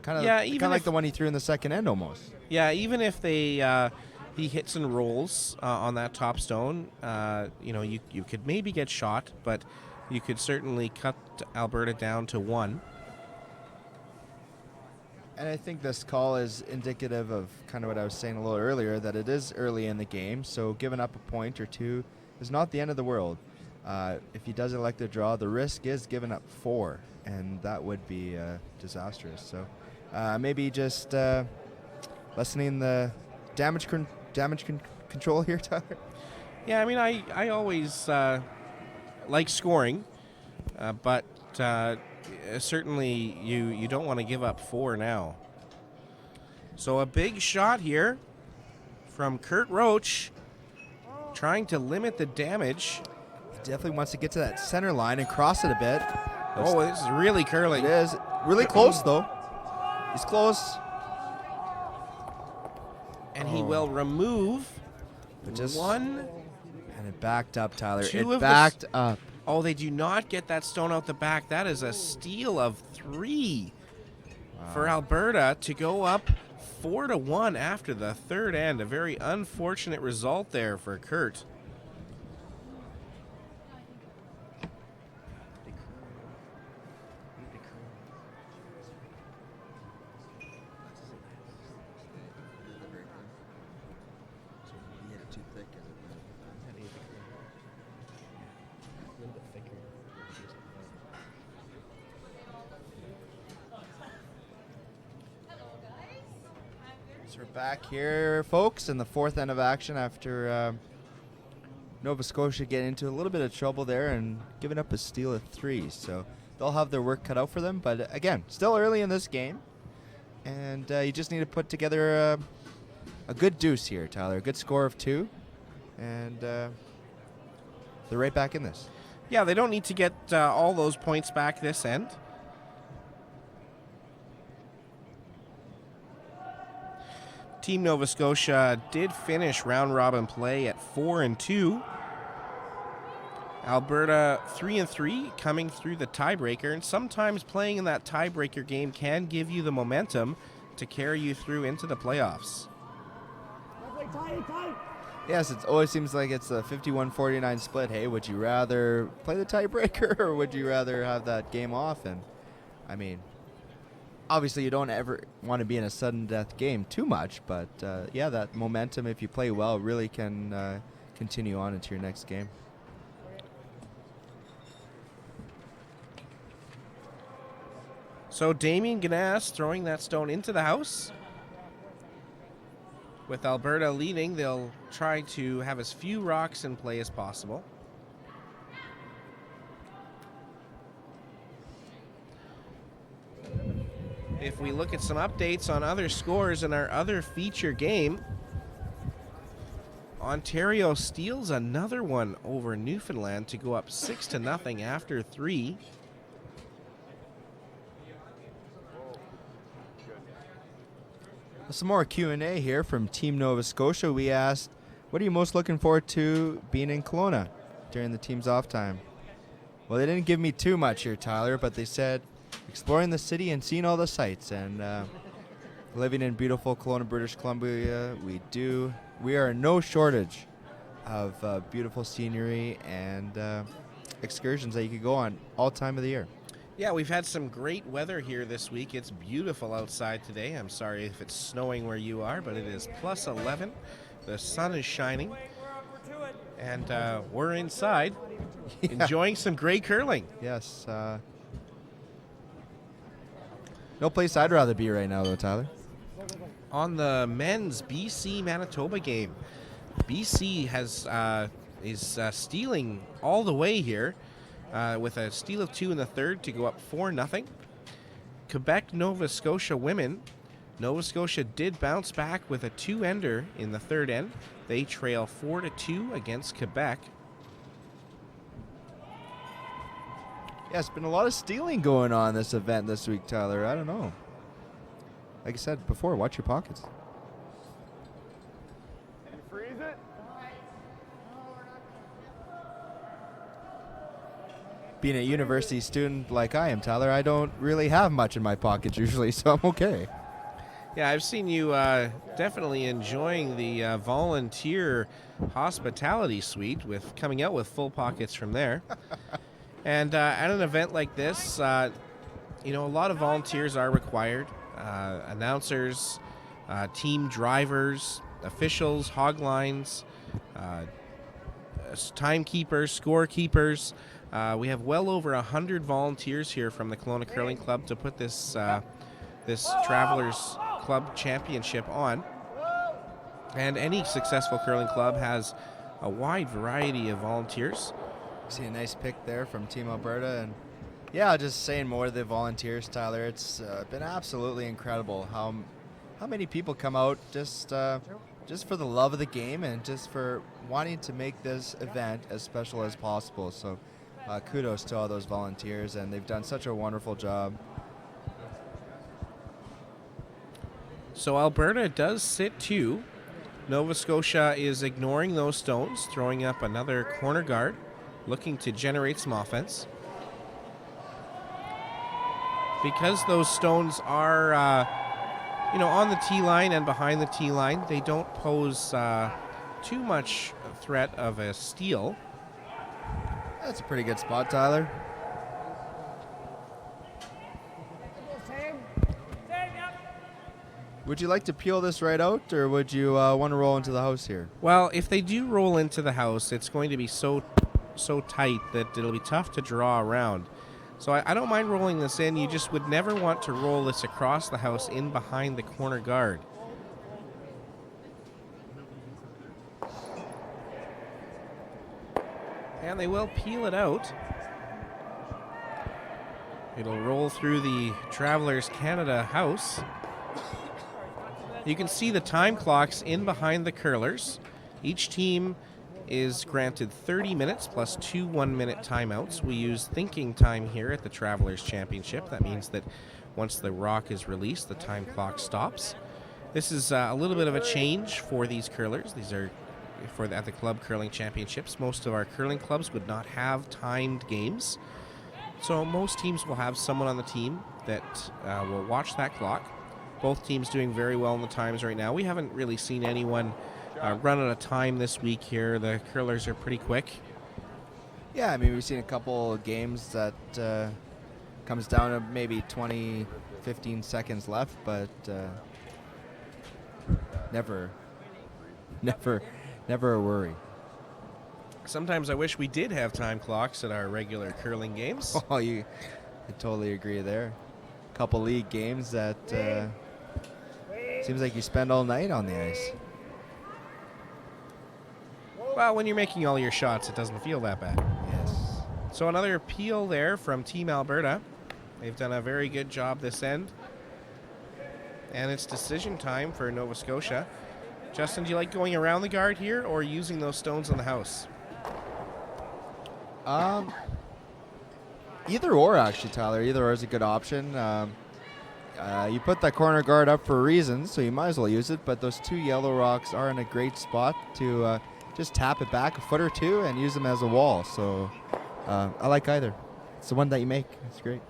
Kind of like the one he threw in the second end almost. Yeah, even if they he hits and rolls on that top stone, you could maybe get shot, but you could certainly cut Alberta down to 1. And I think this call is indicative of kind of what I was saying a little earlier, that it is early in the game, so giving up a point or two is not the end of the world. If he does elect to draw, the risk is giving up 4, and that would be disastrous. So maybe just lessening the damage control here, Tyler. Yeah, I mean, I always like scoring, but certainly you don't want to give up 4 now. So a big shot here from Kurt Roach, trying to limit the damage. Definitely wants to get to that center line and cross it a bit. Oh, this is really curling. It is. Really close, though. He's close. And he will remove just 1. And it backed up, Tyler. It backed up. Oh, they do not get that stone out the back. That is a steal of 3 for Alberta to go up 4-1 after the third end. A very unfortunate result there for Kurt. So we're back here, folks, in the fourth end of action after Nova Scotia getting into a little bit of trouble there and giving up a steal of 3. So they'll have their work cut out for them. But again, still early in this game. And you just need to put together a good deuce here, Tyler. A good score of 2. And they're right back in this. Yeah, they don't need to get all those points back this end. Team Nova Scotia did finish round-robin play at 4-2 Alberta 3-3 coming through the tiebreaker, and sometimes playing in that tiebreaker game can give you the momentum to carry you through into the playoffs. Yes, it always seems like it's a 51-49 split. Hey, would you rather play the tiebreaker or would you rather have that game off? And I mean, obviously you don't ever want to be in a sudden death game too much, but yeah, that momentum, if you play well, really can continue on into your next game. So Damien Ganas throwing that stone into the house. With Alberta leading, they'll try to have as few rocks in play as possible. If we look at some updates on other scores in our other feature game, Ontario steals another one over Newfoundland to go up 6-0 after 3. Some more Q&A here from Team Nova Scotia. We asked, what are you most looking forward to being in Kelowna during the team's off time? Well, they didn't give me too much here, Tyler, but they said exploring the city and seeing all the sights. And living in beautiful Kelowna, British Columbia, we are in no shortage of beautiful scenery and excursions that you could go on all time of the year. Yeah, we've had some great weather here this week. It's beautiful outside today. I'm sorry if it's snowing where you are, but it is plus 11. The sun is shining. And we're inside enjoying some great curling. Yes. No place I'd rather be right now, though, Tyler. On the men's BC-Manitoba game, BC is stealing all the way here. With a steal of 2 in the third to go up 4-0. Quebec, Nova Scotia women. Nova Scotia did bounce back with a 2-ender in the third end. They trail 4-2 against Quebec. Yeah, it's been a lot of stealing going on this event this week, Tyler. I don't know. Like I said before, watch your pockets. Being a university student like I am, Tyler, I don't really have much in my pockets usually, so I'm okay. Yeah, I've seen you definitely enjoying the volunteer hospitality suite with coming out with full pockets from there. And at an event like this, a lot of volunteers are required. Announcers, team drivers, officials, hog lines, timekeepers, scorekeepers. We have well over 100 volunteers here from the Kelowna Curling Club to put this Travelers Club Championship on. And any successful curling club has a wide variety of volunteers. See a nice pick there from Team Alberta. And yeah, just saying more to the volunteers, Tyler. It's been absolutely incredible how many people come out just for the love of the game and just for wanting to make this event as special as possible. So kudos to all those volunteers, and they've done such a wonderful job. So Alberta does sit 2. Nova Scotia is ignoring those stones, throwing up another corner guard, looking to generate some offense. Because those stones are, on the tee line and behind the tee line, they don't pose too much threat of a steal. That's a pretty good spot, Tyler. Would you like to peel this right out, or would you want to roll into the house here? Well, if they do roll into the house, it's going to be so tight that it'll be tough to draw around. So I don't mind rolling this in. You just would never want to roll this across the house in behind the corner guard. And they will peel it out. It'll roll through the Travelers Canada house. You can see the time clocks in behind the curlers. Each team is granted 30 minutes plus 2 1-minute timeouts. We use thinking time here at the Travelers Championship. That means that once the rock is released, the time clock stops. This is a little bit of a change for these curlers. These are at the club curling championships. Most of our curling clubs would not have timed games. So most teams will have someone on the team that will watch that clock. Both teams doing very well in the times right now. We haven't really seen anyone run out of time this week here. The curlers are pretty quick. Yeah, I mean, we've seen a couple games that comes down to maybe 20, 15 seconds left, but never a worry. Sometimes I wish we did have time clocks at our regular curling games. Oh, I totally agree there. Couple league games that seems like you spend all night on the ice. Well, when you're making all your shots, it doesn't feel that bad. Yes. So another appeal there from Team Alberta. They've done a very good job this end. And it's decision time for Nova Scotia. Justin, do you like going around the guard here or using those stones in the house? Either or, actually, Tyler. Either or is a good option. You put that corner guard up for a reason, so you might as well use it. But those two yellow rocks are in a great spot to just tap it back a foot or two and use them as a wall. So I like either. It's the one that you make. It's great.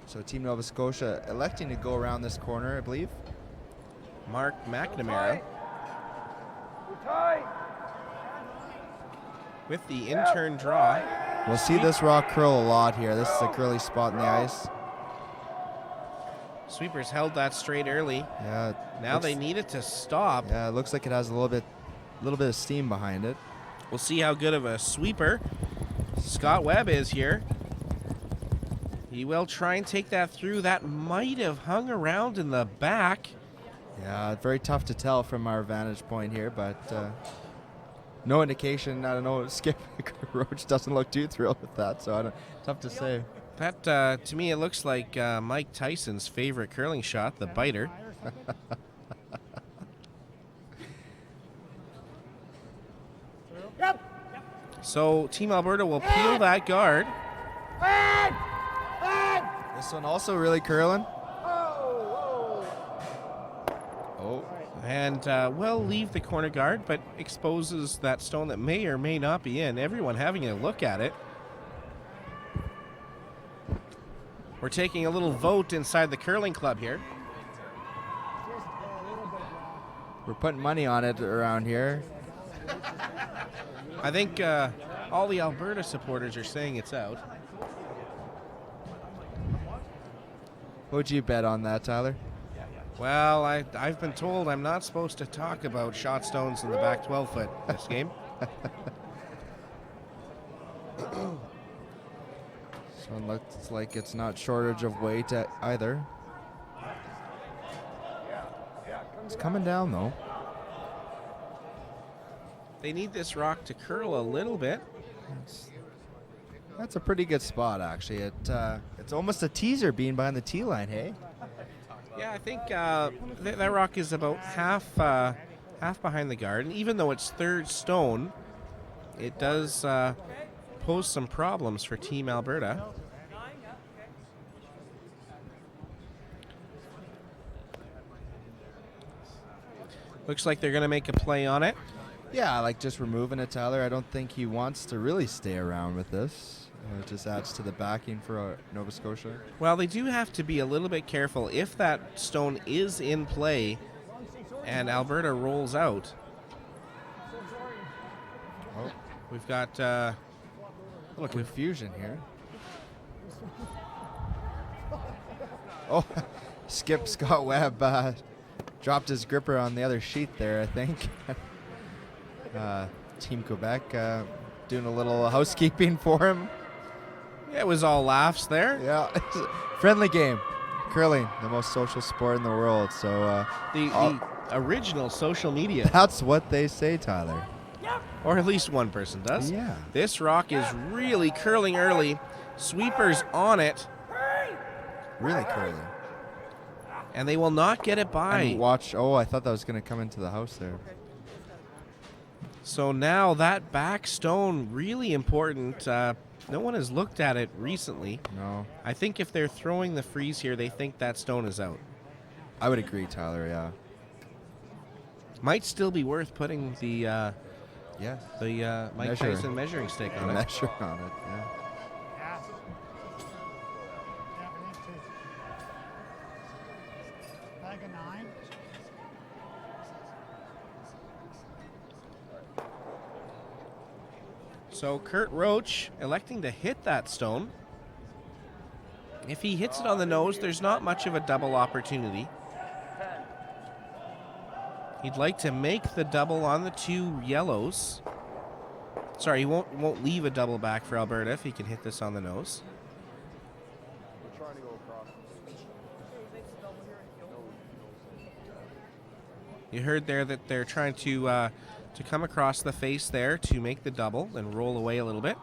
So Team Nova Scotia electing to go around this corner, I believe. Mark McNamara with the intern draw. We'll see this rock curl a lot here. This is a curly spot in the ice. Sweepers held that straight early. Yeah. Now they need it to stop. Yeah, it looks like it has a little bit of steam behind it. We'll see how good of a sweeper Scott Webb is here. He will try and take that through. That might have hung around in the back. Yeah, very tough to tell from our vantage point here, but no indication. I don't know. Skip Roach doesn't look too thrilled with that, so tough to say. That, to me, it looks like Mike Tyson's favorite curling shot, the biter. So Team Alberta will peel that guard. This one also really curling. Oh. And will leave the corner guard, but exposes that stone that may or may not be in. Everyone having a look at it. We're taking a little vote inside the curling club here. We're putting money on it around here. I think all the Alberta supporters are saying it's out. What'd you bet on that, Tyler? Well, I've been told I'm not supposed to talk about shot stones in the back 12-foot this game. So it looks like it's not shortage of weight either. It's coming down, though. They need this rock to curl a little bit. That's a pretty good spot, actually. It's almost a teaser being behind the tee line, hey? Yeah, I think that rock is about half behind the guard. And even though it's third stone, it does pose some problems for Team Alberta. Looks like they're going to make a play on it. Yeah, I like just removing it, Tyler. I don't think he wants to really stay around with this. It just adds to the backing for Nova Scotia. Well, they do have to be a little bit careful. If that stone is in play and Alberta rolls out, we've got a little confusion here. Oh, Skip Scott Webb dropped his gripper on the other sheet there, I think. Team Quebec doing a little housekeeping for him. It was all laughs there. Yeah, friendly game. Curling, the most social sport in the world. So the original social media. That's what they say, Tyler. Or at least one person does. Yeah. This rock is really curling early. Sweepers on it. Really curling. And they will not get it by. And watch. Oh, I thought that was going to come into the house there. So now that back stone, really important. No one has looked at it recently. No. I think if they're throwing the freeze here, they think that stone is out. I would agree, Tyler. Yeah. Might still be worth putting the Yes. Mike Tyson measuring stick on it. Measure on it. Yeah. Bag of 9. So Kurt Roach electing to hit that stone. If he hits it on the nose, there's not much of a double opportunity. He'd like to make the double on the 2 yellows. Sorry, he won't leave a double back for Alberta if he can hit this on the nose. You heard there that they're trying to come across the face there to make the double and roll away a little bit.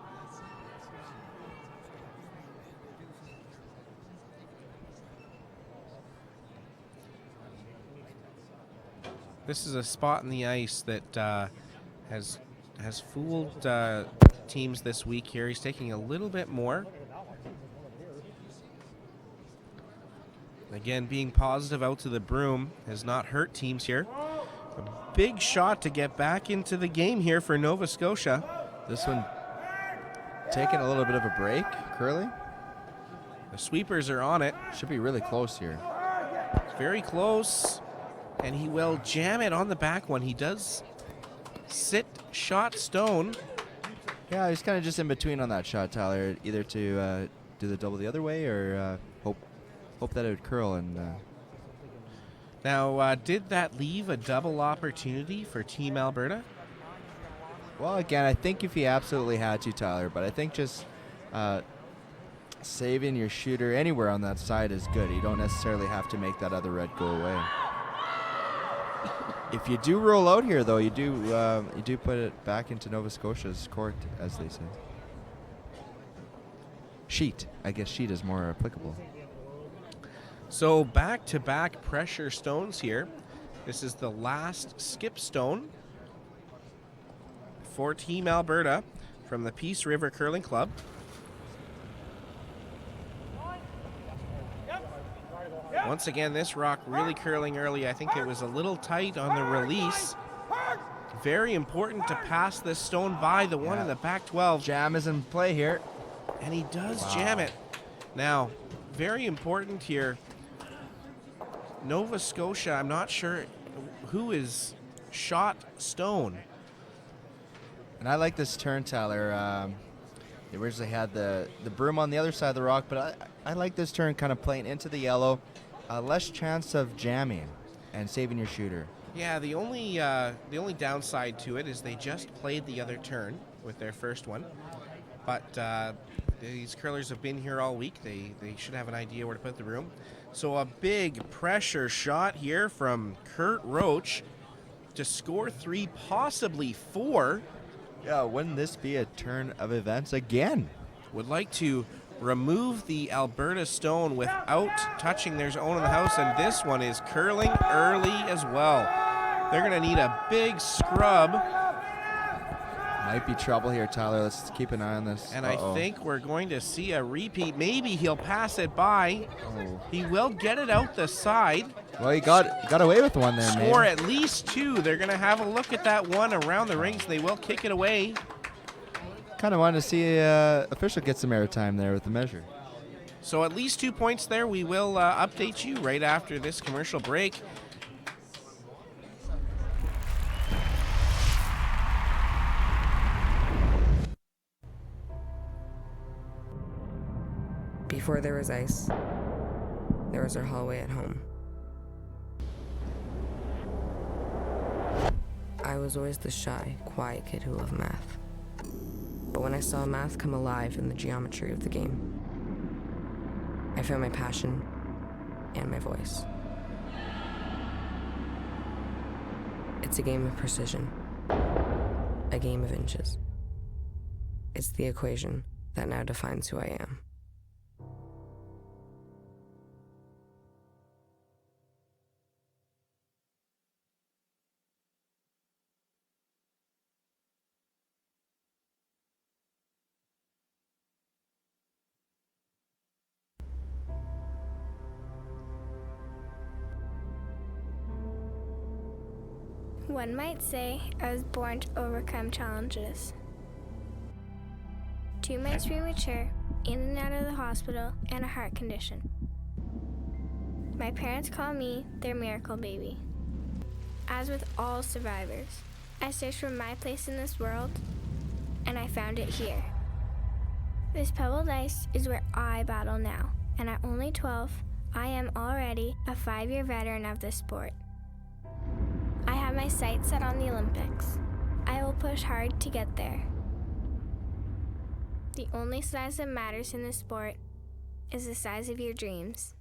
This is a spot in the ice that has fooled teams this week here. He's taking a little bit more. Again, being positive out to the broom has not hurt teams here. A big shot to get back into the game here for Nova Scotia. This one taking a little bit of a break, curling. The sweepers are on it. Should be really close here. It's very close. And he will jam it on the back one. He does sit shot stone. Yeah, he's kind of just in between on that shot, Tyler. Either to do the double the other way or hope that it would curl. And now, did that leave a double opportunity for Team Alberta? well, again, I think if he absolutely had to, Tyler, but I think just saving your shooter anywhere on that side is good. You don't necessarily have to make that other red go away. If you do roll out here, though, you do put it back into Nova Scotia's court, as they say. Sheet. I guess sheet is more applicable. So back-to-back pressure stones here. This is the last skip stone for Team Alberta from the Peace River Curling Club. Once again, this rock really curling early. I think it was a little tight on the release. Very important to pass this stone by the one in the back 12. Jam is in play here. And he does jam it. Now, very important here. Nova Scotia, I'm not sure who is shot stone. And I like this turn, Tyler. They originally had the broom on the other side of the rock, but I like this turn kind of playing into the yellow. Less chance of jamming and saving your shooter. Yeah, the only downside to it is they just played the other turn with their first one. But these curlers have been here all week. They should have an idea where to put the broom. So a big pressure shot here from Kurt Roach to score 3, possibly 4. Yeah, wouldn't this be a turn of events again? Would like to remove the Alberta stone without touching their own in the house, and this one is curling early as well. They're going to need a big scrub. Might be trouble here, Tyler. Let's keep an eye on this. And I think we're going to see a repeat. Maybe he'll pass it by. He will get it out the side. Well, he got away with one there, Score at least 2. They're going to have a look at that one around the rings. They will kick it away. Kind of wanted to see official get some airtime there with the measure. So at least 2 points there. We will update you right after this commercial break. Before there was ice, there was our hallway at home. I was always the shy, quiet kid who loved math. But when I saw math come alive in the geometry of the game, I found my passion and my voice. It's a game of precision, a game of inches. It's the equation that now defines who I am. One might say I was born to overcome challenges. Two months premature, in and out of the hospital, and a heart condition. My parents call me their miracle baby. As with all survivors, I searched for my place in this world, and I found it here. This pebbled ice is where I battle now, and at only 12, I am already a 5-year veteran of this sport. I have my sights set on the Olympics. I will push hard to get there. The only size that matters in this sport is the size of your dreams.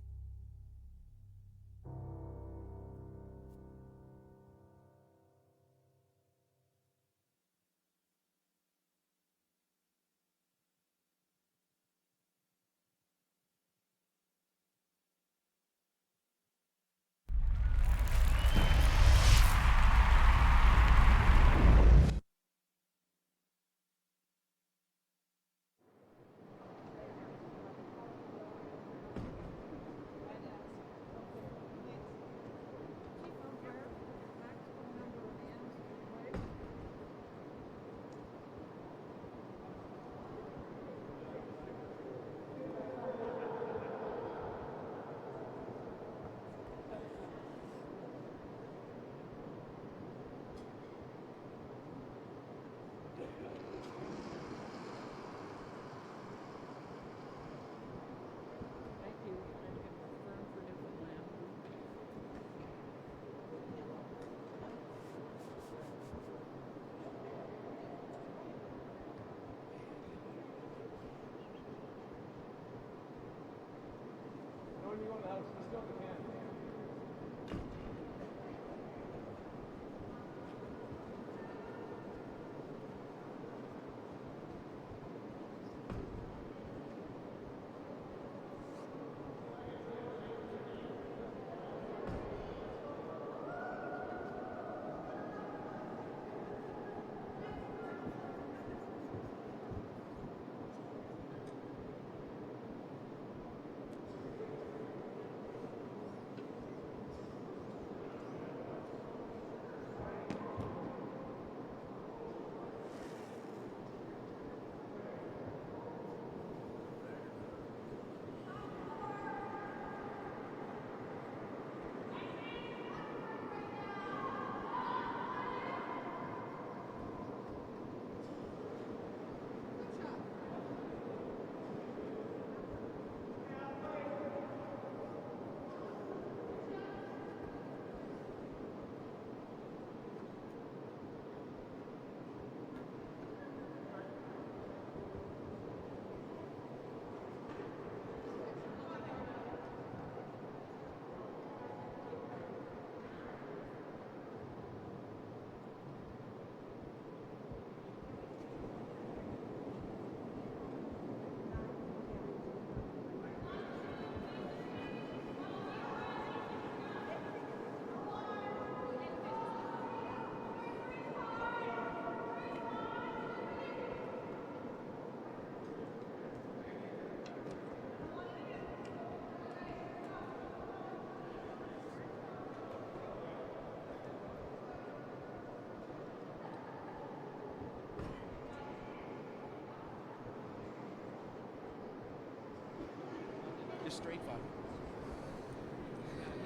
Straight fun.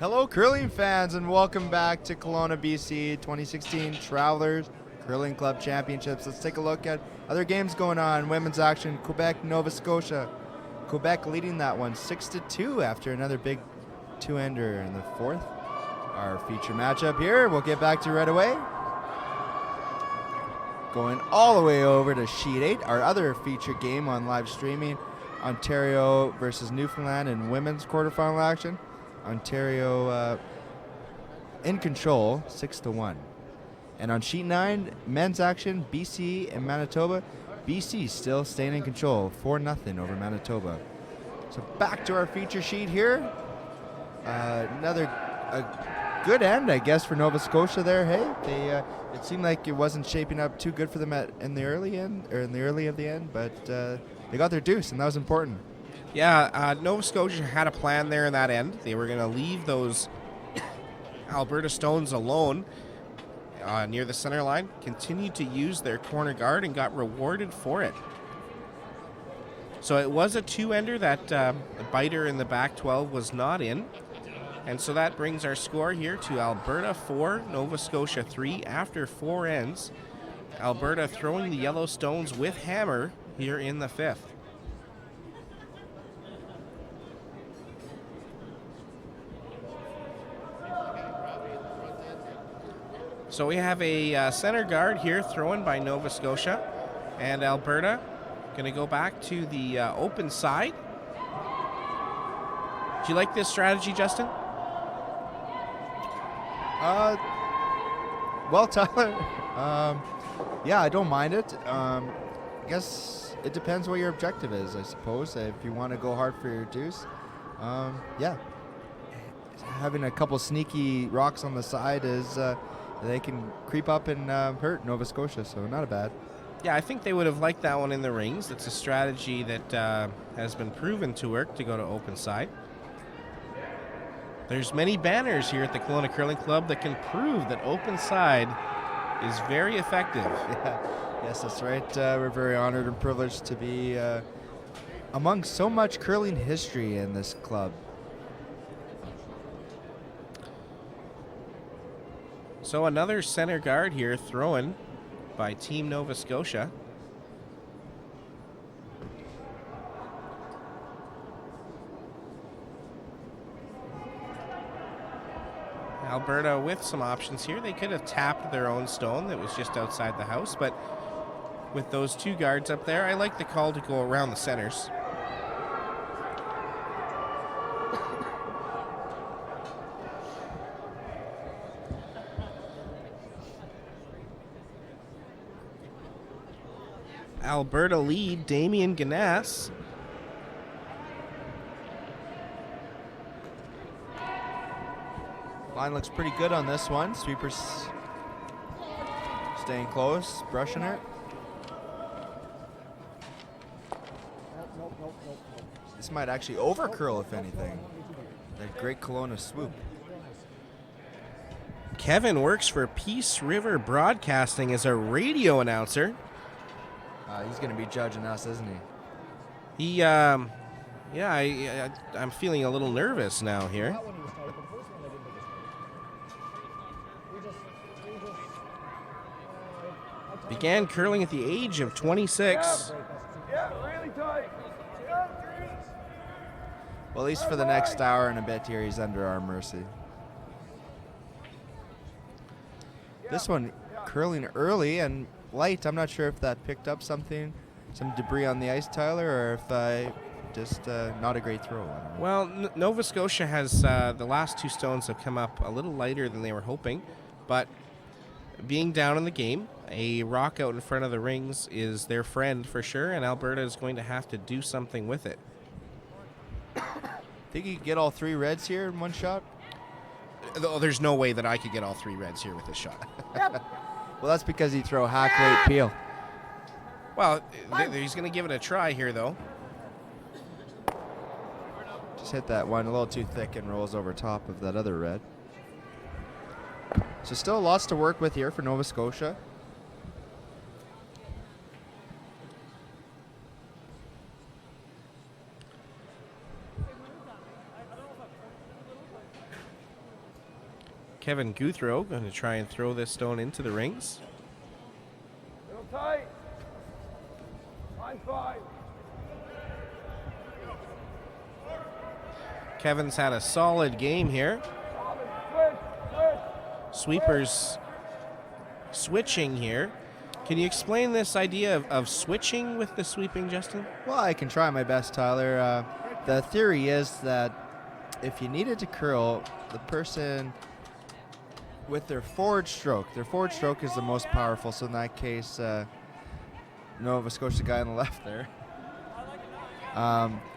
Hello, curling fans, and welcome back to Kelowna, BC 2016 Travelers Curling Club Championships. Let's take a look at other games going on. Women's action, Quebec, Nova Scotia. Quebec leading that one 6-2 after another big two-ender in the fourth. Our feature matchup here, we'll get back to right away. Going all the way over to Sheet 8, our other feature game on live streaming. Ontario versus Newfoundland in women's quarterfinal action. Ontario in control, 6-1. And on Sheet 9, men's action, BC and Manitoba. BC still staying in control, 4-0 over Manitoba. So back to our feature sheet here. Another good end, I guess, for Nova Scotia there. Hey, they it seemed like it wasn't shaping up too good for them in the early end, or in the early of the end, but they got their deuce, and that was important. Yeah, Nova Scotia had a plan there in that end. They were going to leave those Alberta Stones alone near the center line continued to use their corner guard and got rewarded for it. So it was a two-ender. That biter in the back 12 was not in. And so that brings our score here to Alberta 4, Nova Scotia 3 after 4 ends. Alberta throwing the yellow stones with hammer here in the 5th. So we have a center guard here thrown by Nova Scotia, and Alberta going to go back to the open side. Do you like this strategy, Justin? Well, Tyler, yeah, I don't mind it. I guess it depends what your objective is, I suppose. If you want to go hard for your deuce, yeah. Having a couple sneaky rocks on the side is they can creep up and hurt Nova Scotia, so not a bad. Yeah, I think they would have liked that one in the rings. It's a strategy that has been proven to work, to go to open side. There's many banners here at the Kelowna Curling Club that can prove that open side is very effective. Yeah. Yes, that's right. We're very honored and privileged to be among so much curling history in this club. So another center guard here thrown by Team Nova Scotia. Alberta with some options here. They could have tapped their own stone that was just outside the house, but with those two guards up there, I like the call to go around the centers. Alberta lead, Damien Ganas. Line looks pretty good on this one. Sweepers staying close, brushing it. This might actually over curl, if anything. That great Kelowna swoop. Kevin works for Peace River Broadcasting as a radio announcer. He's going to be judging us, isn't he? Yeah, I'm feeling a little nervous now here. Began curling at the age of 26. Well, at least for the next hour and a bit here, he's under our mercy. This one curling early and light. I'm not sure if that picked up something, some debris on the ice, Tyler, or if just not a great throw. Well, Nova Scotia has the last two stones have come up a little lighter than they were hoping, but being down in the game, a rock out in front of the rings is their friend for sure, and Alberta is going to have to do something with it. Think you could get all three reds here in one shot? Oh, there's no way that I could get all three reds here with this shot. Well, that's because you throw hack rate peel. Well, he's going to give it a try here, though. Just hit that one a little too thick and rolls over top of that other red. So still lots to work with here for Nova Scotia. Kevin Guthrow going to try and throw this stone into the rings. Little tight. Line 5. Kevin's had a solid game here. Sweepers switching here. Can you explain this idea of switching with the sweeping, Justin? Well, I can try my best, Tyler. The theory is that if you needed to curl, the person with their forward stroke is the most powerful. So in that case, Nova Scotia guy on the left there,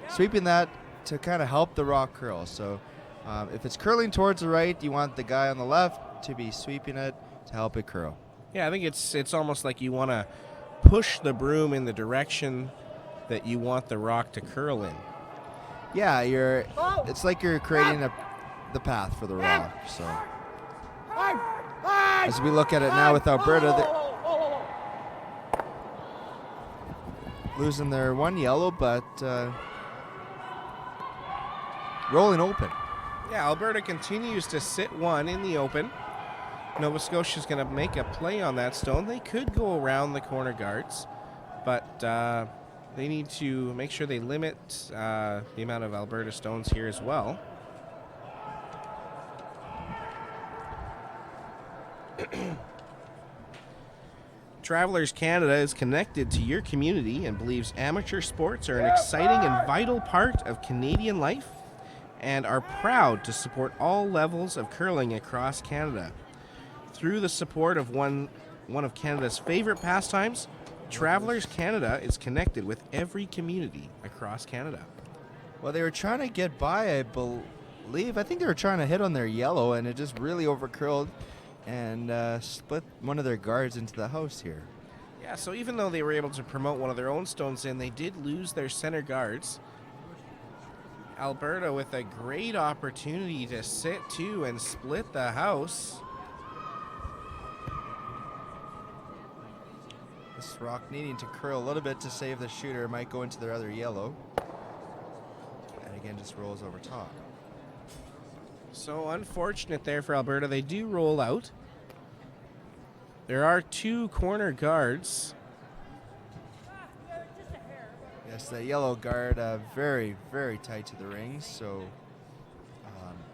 sweeping that to kind of help the rock curl. So if it's curling towards the right, you want the guy on the left to be sweeping it to help it curl. Yeah, I think it's almost like you want to push the broom in the direction that you want the rock to curl in. Yeah, it's like you're creating the path for the rock. So. As we look at it now with Alberta, losing their one yellow, but rolling open. Yeah, Alberta continues to sit one in the open. Nova Scotia's going to make a play on that stone. They could go around the corner guards, but they need to make sure they limit the amount of Alberta stones here as well. Travelers Canada is connected to your community and believes amateur sports are an exciting and vital part of Canadian life and are proud to support all levels of curling across Canada. Through the support of one of Canada's favorite pastimes, Travelers Canada is connected with every community across Canada. Well, they were trying to get by, I believe. I think they were trying to hit on their yellow, and it just really overcurled and split one of their guards into the house here. Yeah, so even though they were able to promote one of their own stones in, they did lose their center guards. Alberta with a great opportunity to sit two and split the house. This rock needing to curl a little bit to save the shooter might go into their other yellow. And again, just rolls over top. So unfortunate there for Alberta. They do roll out. There are two corner guards. Yes, the yellow guard very, very tight to the rings. So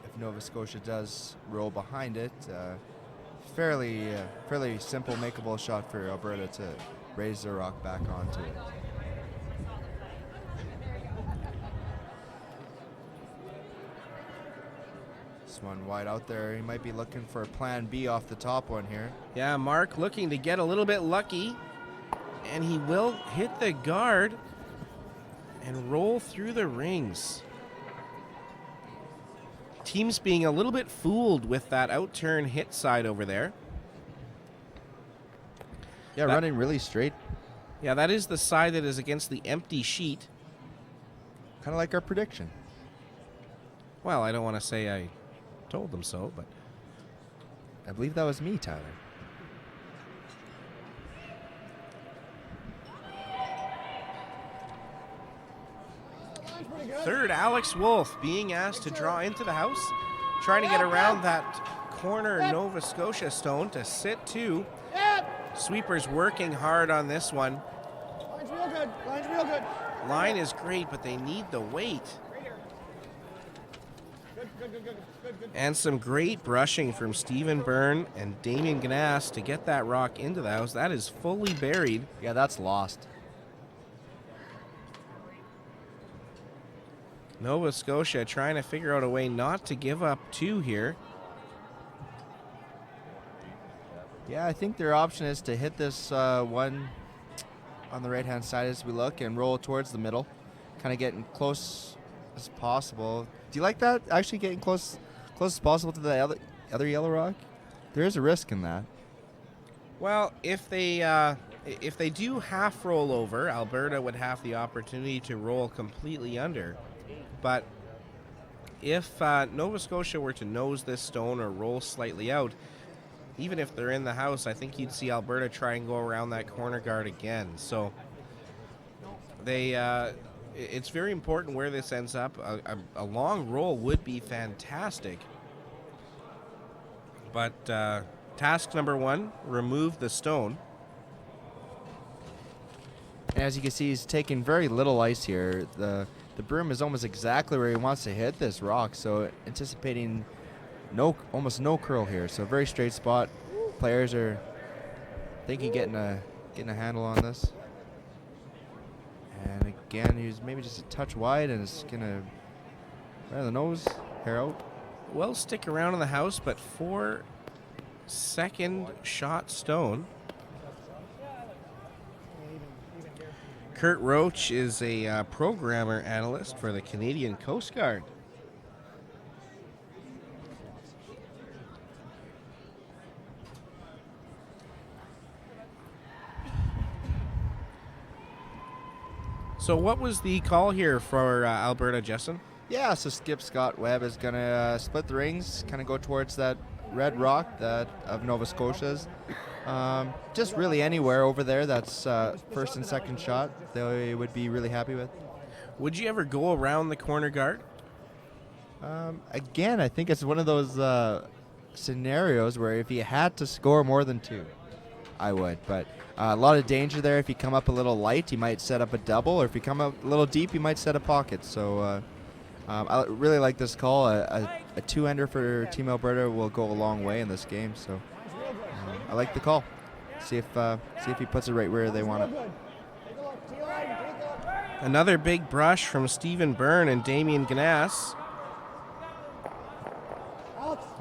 if Nova Scotia does roll behind it, fairly simple, makeable shot for Alberta to raise their rock back onto it. This one wide out there. He might be looking for a plan B off the top one here. Yeah, Mark looking to get a little bit lucky, and he will hit the guard and roll through the rings. Team's being a little bit fooled with that outturn hit side over there. Yeah, running really straight. Yeah, that is the side that is against the empty sheet. Kind of like our prediction. Well, I don't want to say I told them so, but I believe that was me, Tyler. Third, Alex Wolf being asked to draw into the house, trying to get around that corner Nova Scotia stone to sit two. Sweepers working hard on this one. Line's real good. Line's real good. Line is great, but they need the weight. And some great brushing from Stephen Byrne and Damien Gnass to get that rock into the house. That is fully buried. Yeah, that's lost. Nova Scotia trying to figure out a way not to give up two here. Yeah, I think their option is to hit this one on the right-hand side as we look and roll towards the middle, kind of getting close as possible. Do you like that? Actually getting close as possible to the other yellow rock? There is a risk in that. Well, if they do half roll over, Alberta would have the opportunity to roll completely under. But if Nova Scotia were to nose this stone or roll slightly out, even if they're in the house, I think you'd see Alberta try and go around that corner guard again. So it's very important where this ends up. A long roll would be fantastic. But task number one, remove the stone. As you can see, he's taking very little ice here. The broom is almost exactly where he wants to hit this rock, so anticipating almost no curl here. So very straight spot. Players are thinking getting a handle on this. And again, he's maybe just a touch wide, and it's gonna right on the nose, hair out. Will stick around in the house, but for second shot stone. Kurt Roach is a programmer analyst for the Canadian Coast Guard. So what was the call here for Alberta, Justin? Yeah, so Skip Scott Webb is going to split the rings, kind of go towards that red rock that of Nova Scotia's. Just really anywhere over there that's first and second shot they would be really happy with. Would you ever go around the corner guard? Again, I think it's one of those scenarios where if he had to score more than 2, I would. But a lot of danger there. If you come up a little light, he might set up a double. Or if you come up a little deep, he might set a pocket. So I really like this call. A 2-ender for Team Alberta will go a long way in this game. So I like the call. See if he puts it right where they want it. Another big brush from Stephen Byrne and Damien Ganas.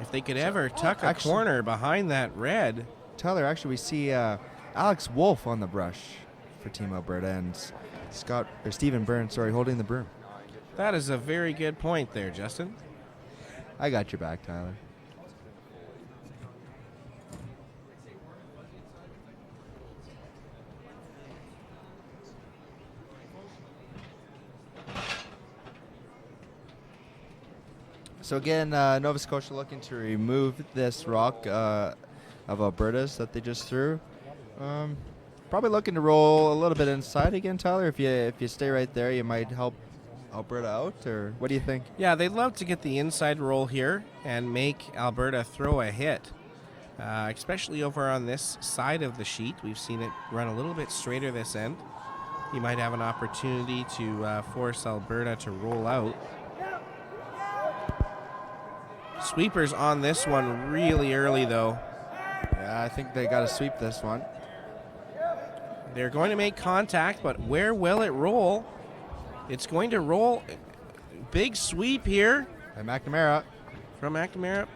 If they could ever tuck a corner behind that red. Tyler, actually, we see Alex Wolf on the brush for Team Alberta and Stephen Byrne, holding the broom. That is a very good point there, Justin. I got your back, Tyler. So again, Nova Scotia looking to remove this rock of Alberta's that they just threw. Probably looking to roll a little bit inside again, Tyler. If you stay right there, you might help Alberta out, or what do you think? Yeah, they'd love to get the inside roll here and make Alberta throw a hit, especially over on this side of the sheet. We've seen it run a little bit straighter this end. You might have an opportunity to force Alberta to roll out. Sweepers on this one really early, though. Yeah, I think they got to sweep this one. They're going to make contact, but where will it roll? It's going to roll. Big sweep here. And McNamara. From McNamara.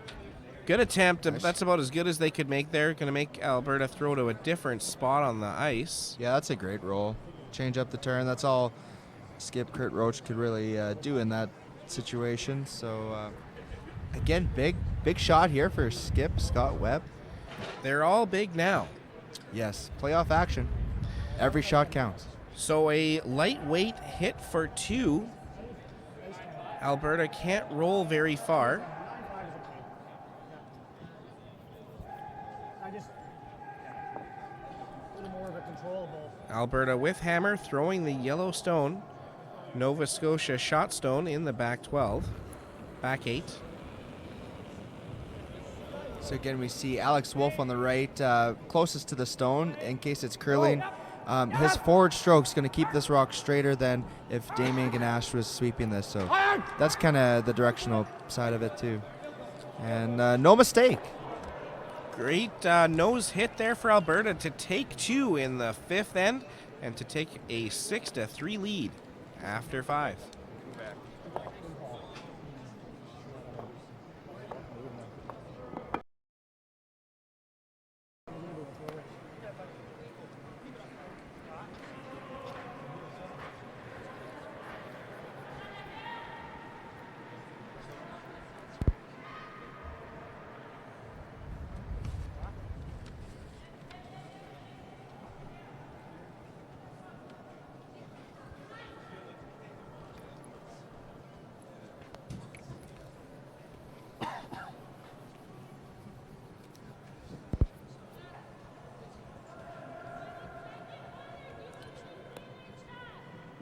Good attempt. Nice. That's about as good as they could make there. Going to make Alberta throw to a different spot on the ice. Yeah, that's a great roll. Change up the turn. That's all Skip Kurt Roach could really do in that situation. So, again, big shot here for Skip Scott Webb. They're all big now. Yes, playoff action. Every shot counts. So a lightweight hit for 2. Alberta can't roll very far. Alberta with hammer throwing the yellow stone. Nova Scotia shot stone in the back 12. Back 8. So again, we see Alex Wolf on the right, closest to the stone in case it's curling. His forward stroke's going to keep this rock straighter than if Damien Ganache was sweeping this. So that's kind of the directional side of it too. And no mistake. Great nose hit there for Alberta to take 2 in the 5th end and to take a 6-3 lead after 5.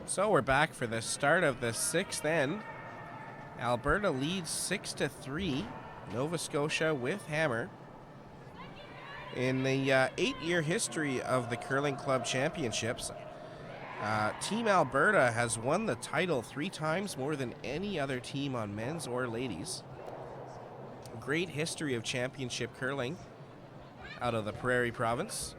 So we're back for the start of the 6th end. Alberta leads 6-3. Nova Scotia with hammer. In the 8-year history of the Curling Club Championships, Team Alberta has won the title 3 times, more than any other team on men's or ladies. Great history of championship curling out of the Prairie Province.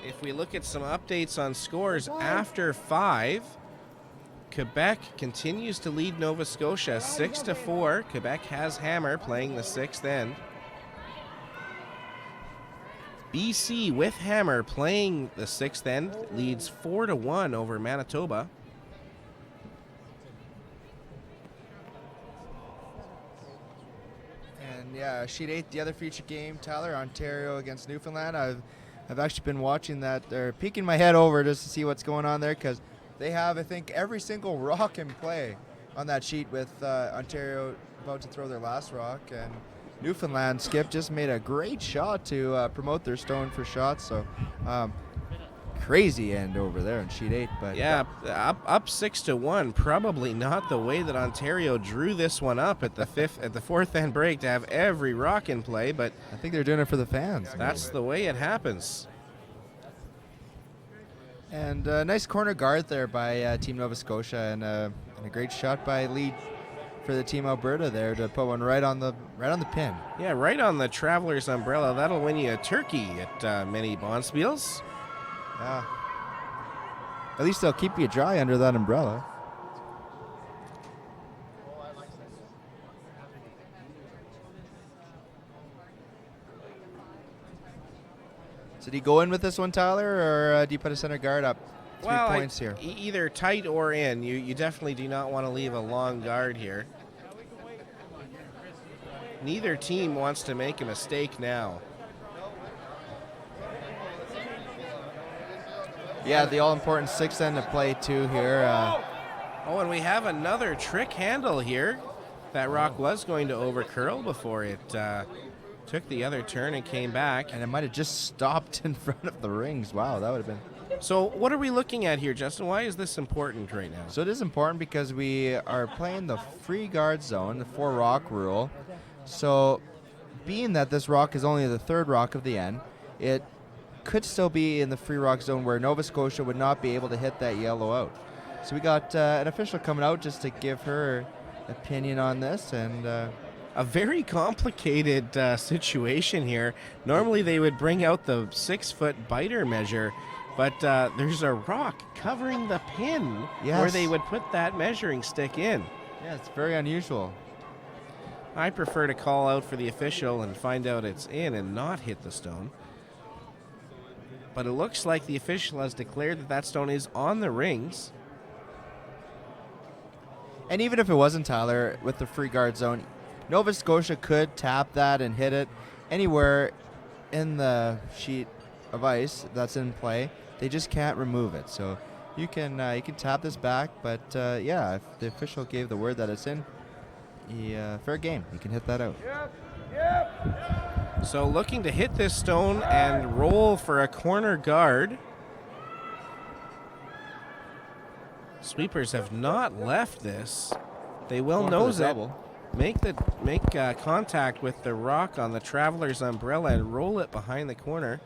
If we look at some updates on scores after 5, Quebec continues to lead Nova Scotia 6-4. Quebec has hammer playing the 6th end. BC with hammer playing the 6th end leads 4-1 over Manitoba. sheet 8, the other feature game, Tyler, Ontario against Newfoundland. I've actually been watching that, or peeking my head over just to see what's going on there, because they have, I think, every single rock in play on that sheet, with Ontario about to throw their last rock, and Newfoundland Skip just made a great shot to promote their stone for shots. So crazy end over there in sheet 8, but yeah, up 6-1. Probably not the way that Ontario drew this one up at the fourth end break to have every rock in play, but I think they're doing it for the fans. that's the way it happens. And nice corner guard there by Team Nova Scotia, and a great shot by Lee for the Team Alberta there to put one right on the pin. Yeah, right on the Travelers umbrella. That'll win you a turkey at many Bonspiels. Yeah. At least they'll keep you dry under that umbrella. So do you go in with this one, Tyler, or do you put a center guard up? 3 points here. Either tight or in. You definitely do not want to leave a long guard here. Neither team wants to make a mistake now. Yeah, the all-important 6th end to play too here. Oh, and we have another trick handle here. That rock was going to overcurl before it took the other turn and came back. And it might have just stopped in front of the rings. Wow, that would have been... So what are we looking at here, Justin? Why is this important right now? So it is important because we are playing the free guard zone, the 4-rock rule. So being that this rock is only the 3rd rock of the end, it could still be in the free rock zone where Nova Scotia would not be able to hit that yellow out. So we got an official coming out just to give her opinion on this, and a very complicated situation here. Normally they would bring out the 6-foot biter measure, but there's a rock covering the pin where they would put that measuring stick in. Yeah, it's very unusual. I prefer to call out for the official and find out it's in and not hit the stone. But it looks like the official has declared that that stone is on the rings. And even if it wasn't, Tyler, with the free guard zone, Nova Scotia could tap that and hit it anywhere in the sheet of ice that's in play. They just can't remove it. So you can tap this back, but yeah, if the official gave the word that it's in, fair game. You can hit that out. So looking to hit this stone and roll for a corner guard. Sweepers have not left this. They will nose it. Make contact with the rock on the Traveler's umbrella and roll it behind the corner.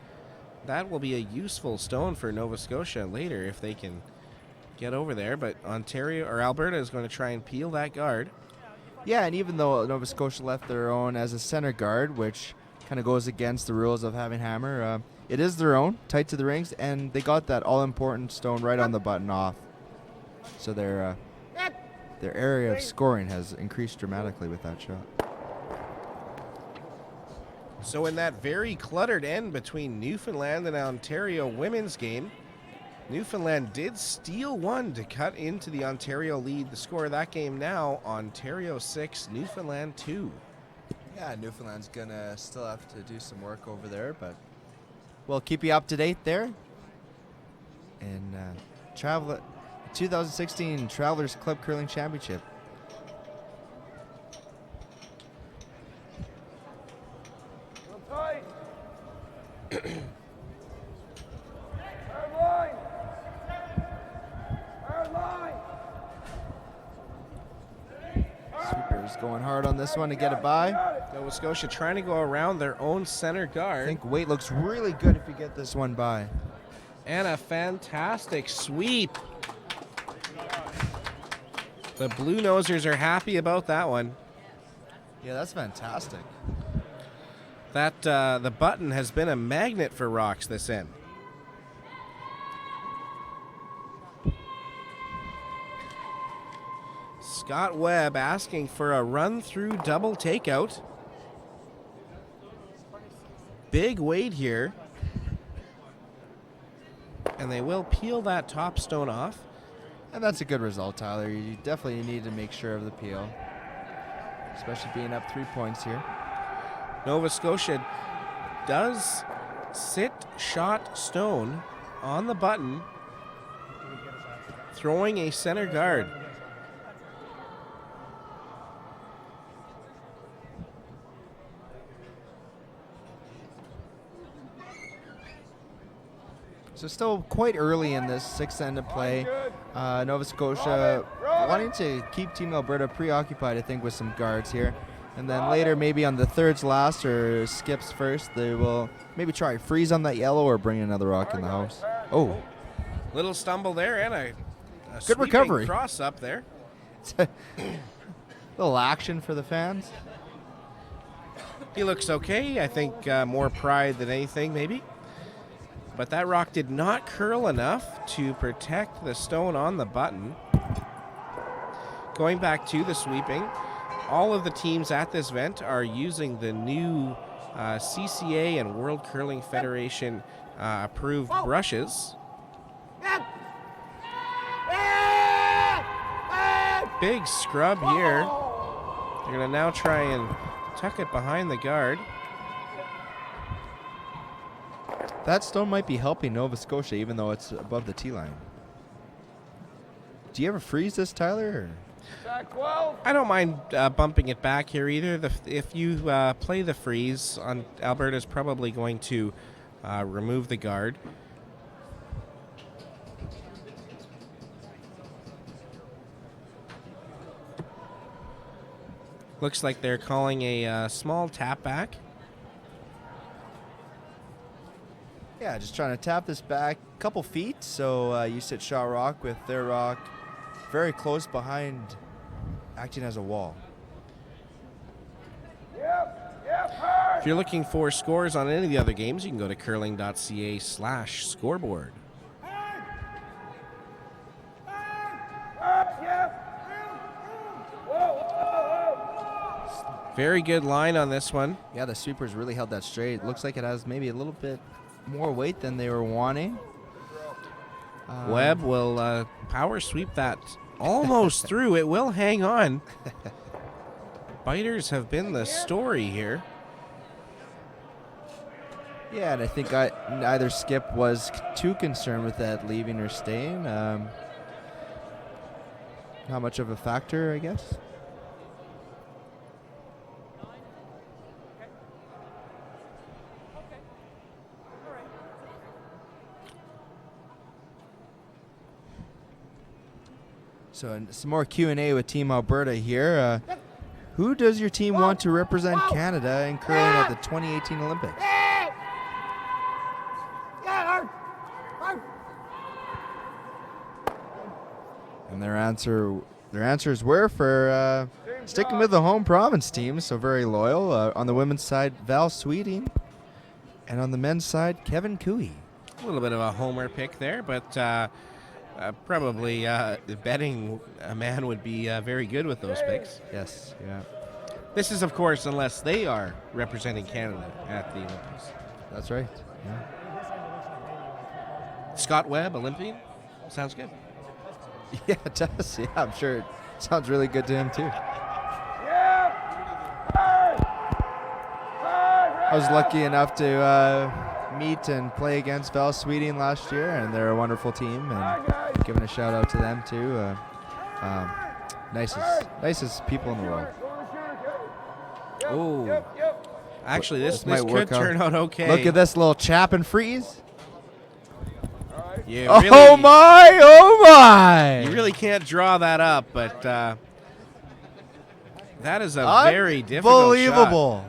That will be a useful stone for Nova Scotia later if they can get over there. But Ontario or Alberta is going to try and peel that guard. Yeah, and even though Nova Scotia left their own as a center guard, which kind of goes against the rules of having hammer, it is their own, tight to the rings, and they got that all-important stone right on the button off. So their area of scoring has increased dramatically with that shot. So in that very cluttered end between Newfoundland and Ontario women's game, Newfoundland did steal one to cut into the Ontario lead. The score of that game now, Ontario 6, Newfoundland 2. Yeah, Newfoundland's going to still have to do some work over there, but we'll keep you up to date there. And 2016 Travelers Club Curling Championship. Sweepers going hard on this one to get it by. Nova Scotia trying to go around their own center guard. I think weight looks really good if you get this one by. And a fantastic sweep. The Blue Nosers are happy about that one. Yeah, that's fantastic. That the button has been a magnet for rocks this end. Scott Webb asking for a run-through double takeout. Big weight here. And they will peel that top stone off. And that's a good result, Tyler. You definitely need to make sure of the peel, especially being up 3 points here. Nova Scotia does sit shot stone on the button, throwing a center guard. So still quite early in this sixth end of play. Nova Scotia wanting to keep Team Alberta preoccupied, I think, with some guards here. And then later, maybe on the third's last or skips first, they will maybe try freeze on that yellow or bring another rock in the house. Oh, Little stumble there and a good sweeping recovery. cross up there. Little action for the fans. He looks okay. I think more pride than anything, maybe. But that rock did not curl enough to protect the stone on the button. Going back to the sweeping, all of the teams at this event are using the new CCA and World Curling Federation approved brushes. Big scrub here. They're going to now try and tuck it behind the guard. That stone might be helping Nova Scotia, even though it's above the tee line. Do you ever freeze this, Tyler? I don't mind bumping it back here either. If you play the freeze, Alberta's probably going to remove the guard. Looks like they're calling a small tap back. Yeah, just trying to tap this back a couple feet. So you sit shot rock with their rock very close behind, acting as a wall. If you're looking for scores on any of the other games, you can go to curling.ca/scoreboard. Very good line on this one. Yeah, the sweepers really held that straight. Looks like it has maybe a little bit more weight than they were wanting. Webb will power sweep that almost through. It will hang on. Biters have been the story here. Yeah, and I think neither skip was too concerned with that leaving or staying. Not much of a factor, I guess. So some more Q&A with Team Alberta here. Who does your team want to represent Canada in curling at the 2018 Olympics? And their answers were for sticking with the home province team, so very loyal. On the women's side, Val Sweeting, and on the men's side, Kevin Cooey. A little bit of a homer pick there, but probably betting a man would be very good with those picks. Yes, yeah. This is, of course, unless they are representing Canada at the Olympics. That's right. Yeah. Scott Webb, Olympian. Sounds good. Yeah, it does. Yeah, I'm sure it sounds really good to him, too. I was lucky enough to meet and play against Val Sweeting last year, and they're a wonderful team, and giving a shout out to them too. Nicest people in the world. Oh, actually, this might could work out. turn out okay. Look at this little chap and freeze. You Oh really, my! Oh my! You really can't draw that up, but that is a very difficult shot. Unbelievable.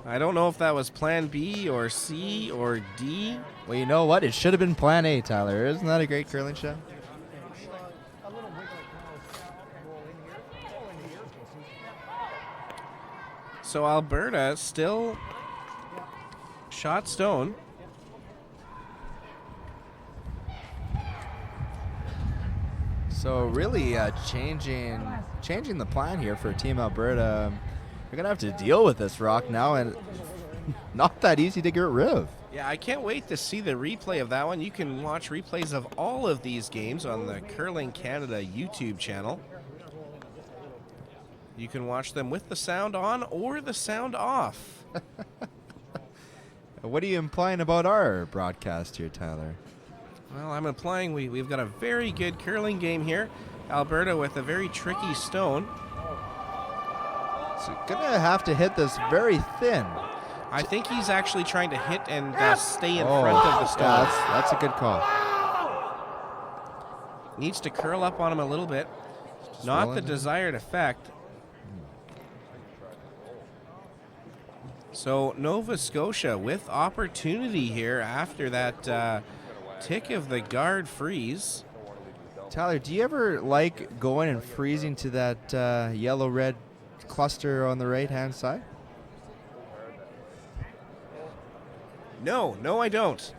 I don't know if that was plan B or C or D. Well, you know what? It should have been plan A, Tyler. Isn't that a great curling shot? So Alberta still shot stone. So really changing the plan here for Team Alberta. They're going to have to deal with this rock now, and not that easy to get rid of. Yeah, I can't wait to see the replay of that one. You can watch replays of all of these games on the Curling Canada YouTube channel. You can watch them with the sound on or the sound off. What are you implying about our broadcast here, Tyler? Well, I'm implying we've got a very good curling game here. Alberta with a very tricky stone. So gonna have to hit this very thin. I think he's actually trying to hit and stay in front of the stone. Yeah, that's a good call. Needs to curl up on him a little bit. Not the desired effect. So Nova Scotia with opportunity here after that tick of the guard freeze. Tyler, do you ever like going and freezing to that yellow-red cluster on the right-hand side? No, I don't.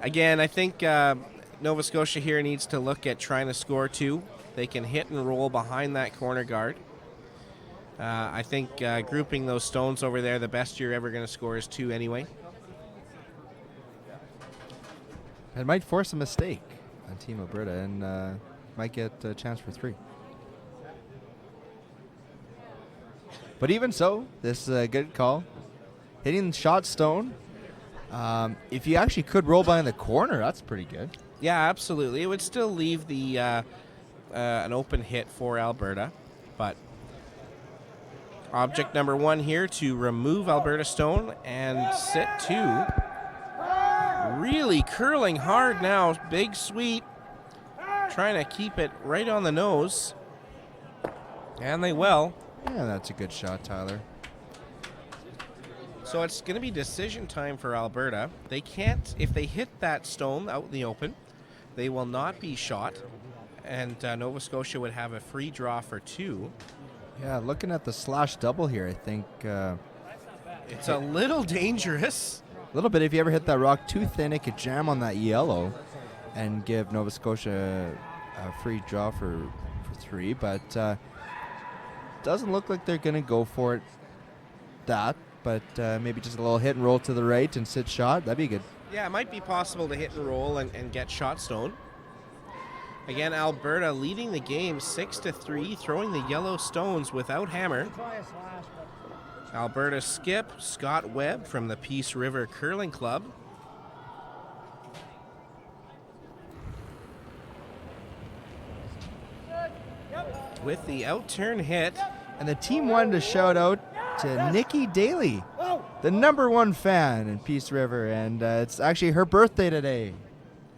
Again, I think Nova Scotia here needs to look at trying to score two. They can hit and roll behind that corner guard. I think grouping those stones over there, the best you're ever going to score is two anyway. It might force a mistake on Team Alberta and might get a chance for three. But even so, this is a good call. Hitting the shot stone. If you actually could roll behind the corner, that's pretty good. Yeah, absolutely. It would still leave the an open hit for Alberta, but object number one here to remove Alberta stone and sit two. Really curling hard now. Big sweep. Trying to keep it right on the nose. And they will. Yeah, that's a good shot, Tyler. So it's going to be decision time for Alberta. They can't, if they hit that stone out in the open, they will not be shot. And Nova Scotia would have a free draw for two. Yeah, looking at the slash double here, I think It's a little dangerous. a little bit. If you ever hit that rock too thin, it could jam on that yellow and give Nova Scotia a free draw for three. But doesn't look like they're going to go for it but maybe just a little hit and roll to the right and sit shot. That'd be good. Yeah, it might be possible to hit and roll and get shot stone. Again, Alberta leading the game 6-3, throwing the yellow stones without hammer. Alberta skip Scott Webb from the Peace River Curling Club. With the outturn hit. And the team wanted to shout out to Nikki Daly, the #1 fan in Peace River, and it's actually her birthday today.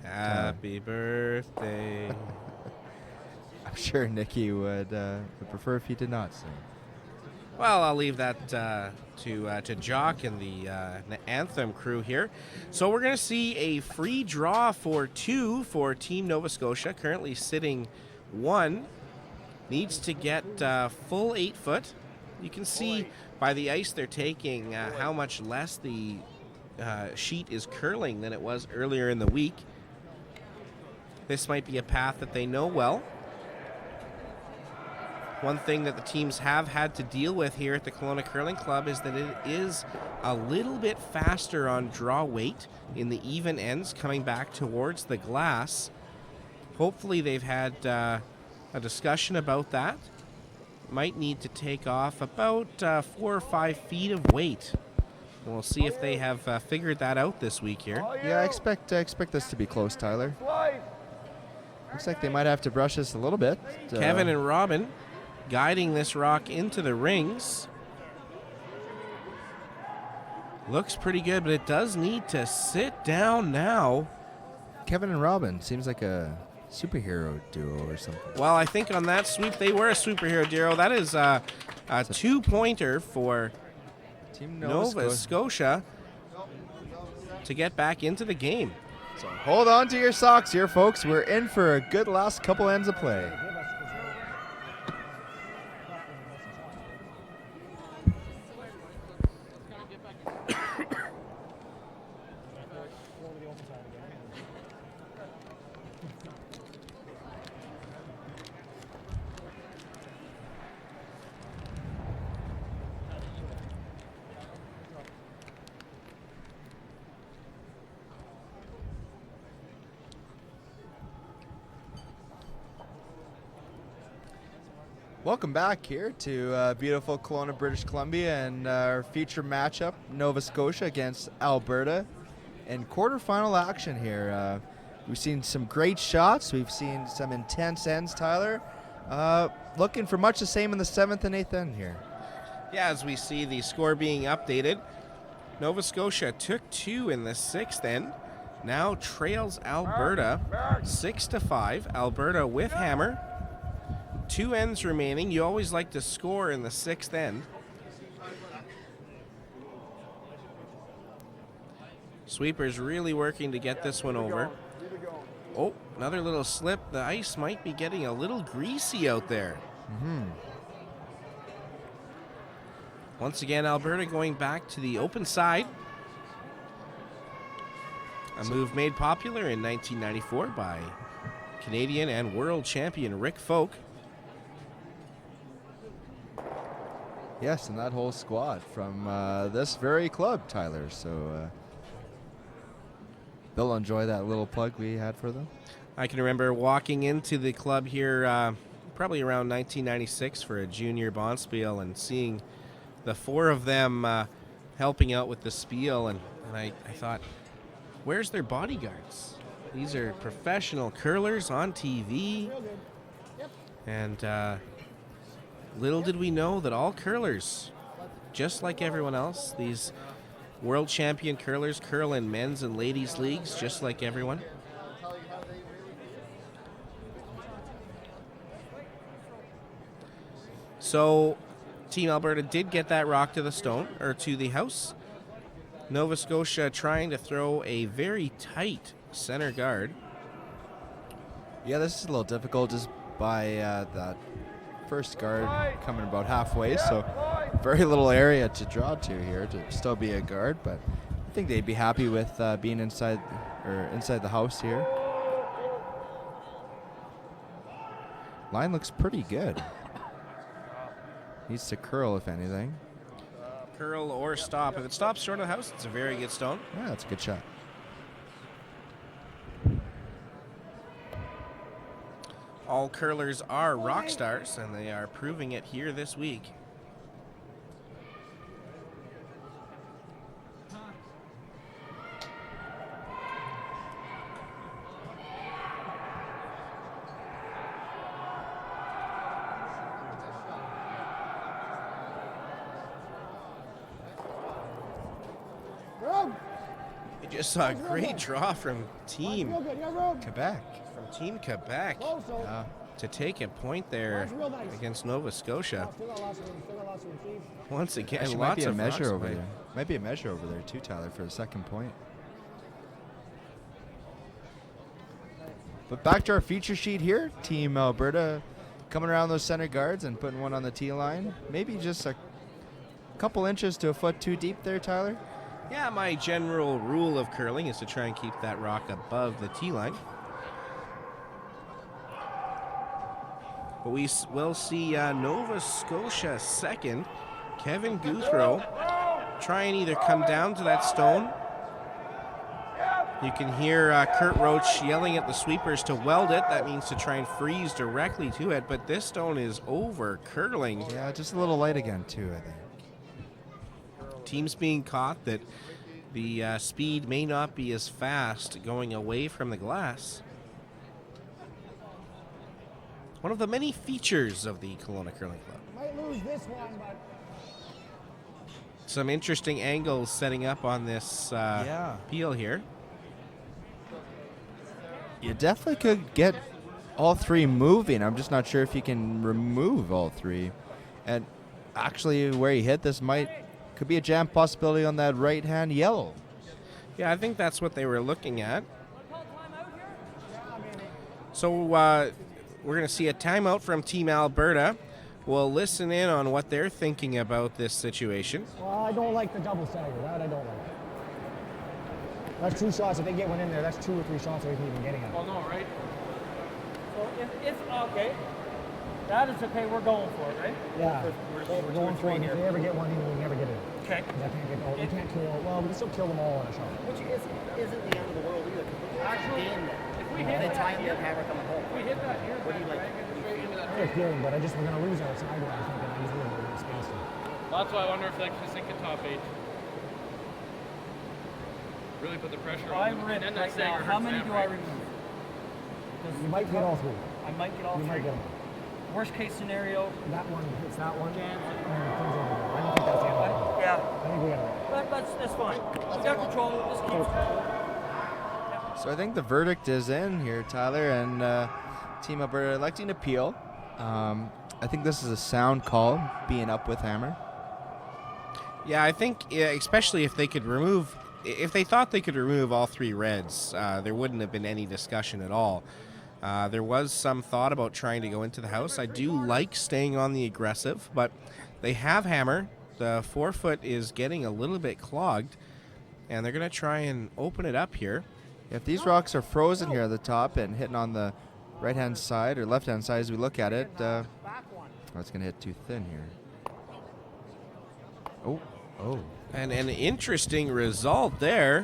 Happy birthday. I'm sure Nikki would prefer if he did not sing. Well, I'll leave that to Jock and the Anthem crew here. So we're going to see a free draw for two for Team Nova Scotia, currently sitting one. Needs to get full 8 foot. You can see by the ice they're taking how much less the sheet is curling than it was earlier in the week. This might be a path that they know well. One thing that the teams have had to deal with here at the Kelowna Curling Club is that it is a little bit faster on draw weight in the even ends coming back towards the glass. Hopefully they've had a discussion about that. Might need to take off about 4 or 5 feet of weight. And we'll see if they have figured that out this week here. Yeah, I expect this to be close, Tyler. Looks like they might have to brush this a little bit. Kevin and Robin guiding this rock into the rings. Looks pretty good, but it does need to sit down now. Kevin and Robin seems like a superhero duo or something. Well, I think on that sweep, they were a superhero duo. That is a two-pointer for Team Nova Scotia to get back into the game. So hold on to your socks here, folks. We're in for a good last couple ends of play. Welcome back here to beautiful Kelowna, British Columbia, and our feature matchup, Nova Scotia against Alberta, in quarterfinal action here. We've seen some great shots. We've seen some intense ends, Tyler. Looking for much the same in the 7th and 8th end here. Yeah, as we see the score being updated, Nova Scotia took 2 in the 6th end, now trails Alberta 6-5. Alberta with hammer. 2 ends remaining. You always like to score in the 6th end. Sweepers really working to get this one over. Oh, another little slip. The ice might be getting a little greasy out there. Once again, Alberta going back to the open side. A move made popular in 1994 by Canadian and world champion Rick Folk. Yes, and that whole squad from this very club, Tyler. So they'll enjoy that little plug we had for them. I can remember walking into the club here probably around 1996 for a junior bonspiel and seeing the 4 of them helping out with the spiel. And I thought, where's their bodyguards? These are professional curlers on TV. And little did we know that all curlers, just like everyone else, these world champion curlers curl in men's and ladies' leagues, just like everyone. So, Team Alberta did get that rock to the stone, or to the house. Nova Scotia trying to throw a very tight center guard. Yeah, this is a little difficult just by that first guard coming about halfway, so very little area to draw to here to still be a guard, but I think they'd be happy with being inside the house here. Line looks pretty good. Needs to curl, if anything. Curl or stop. If it stops short of the house, it's a very good stone. Yeah, that's a good shot. All curlers are rock stars, and they are proving it here this week. We just saw a great draw from Team Quebec. To take a point there against Nova Scotia. Once again, Actually, lots might be a of measure rocks over played. there. Might be a measure over there too, Tyler, for the second point. But back to our feature sheet here. Team Alberta coming around those center guards and putting one on the tee line. Maybe just a couple inches to a foot too deep there, Tyler. Yeah, my general rule of curling is to try and keep that rock above the tee line. But we will see Nova Scotia second. Kevin Guthrow try and either come down to that stone. You can hear Kurt Roach yelling at the sweepers to weld it. That means to try and freeze directly to it. But this stone is over curling. Yeah, just a little light again too, I think. Teams being caught that the speed may not be as fast going away from the glass. One of the many features of the Kelowna Curling Club. Might lose this one, but Some interesting angles setting up on this peel here. You definitely could get all 3 moving. I'm just not sure if you can remove all 3. And actually, where he hit this could be a jam possibility on that right-hand yellow. Yeah, I think that's what they were looking at. So we're going to see a timeout from Team Alberta. We'll listen in on what they're thinking about this situation. well, I don't like the double stagger. That I don't like. That's 2 shots. If they get one in there, that's 2 or 3 shots away from even getting it. Well, no, right? So if okay, that is okay. We're going for it, right? Yeah. We're going for it. If they ever get one in, we never get it. Okay. I can't get. We can't kill. Well, we can still kill them all in a shot. Which isn't the end of the world either. Actually, Game if we the hit time that you here, hammer coming home. if we hit that here, What do you like? I had a feeling, but we're going to lose our side line, I think, and I just really want to space them. Well, that's why I wonder if they can sink a top 8. Really put the pressure on them. Right And then now, that stagger how hurts many them, do right? I remove? You might get all 3. I might get all You might 3. get them. Worst case scenario. That one hits that one. Jams it. And it comes over there. I don't think that's the end of it. Yeah. I think we got it. But that's fine. We got control. Just keep. So I think the verdict is in here, Tyler, and Team Alberta electing to appeal. I think this is a sound call, being up with Hammer. Yeah, I think especially if they could remove, if they thought they could remove all 3 reds, there wouldn't have been any discussion at all. There was some thought about trying to go into the house. I do like staying on the aggressive, but they have Hammer. The forefoot is getting a little bit clogged, and they're going to try and open it up here. If these rocks are frozen here at the top and hitting on the right-hand side or left-hand side as we look at it, it's going to hit too thin here. Oh. And an interesting result there.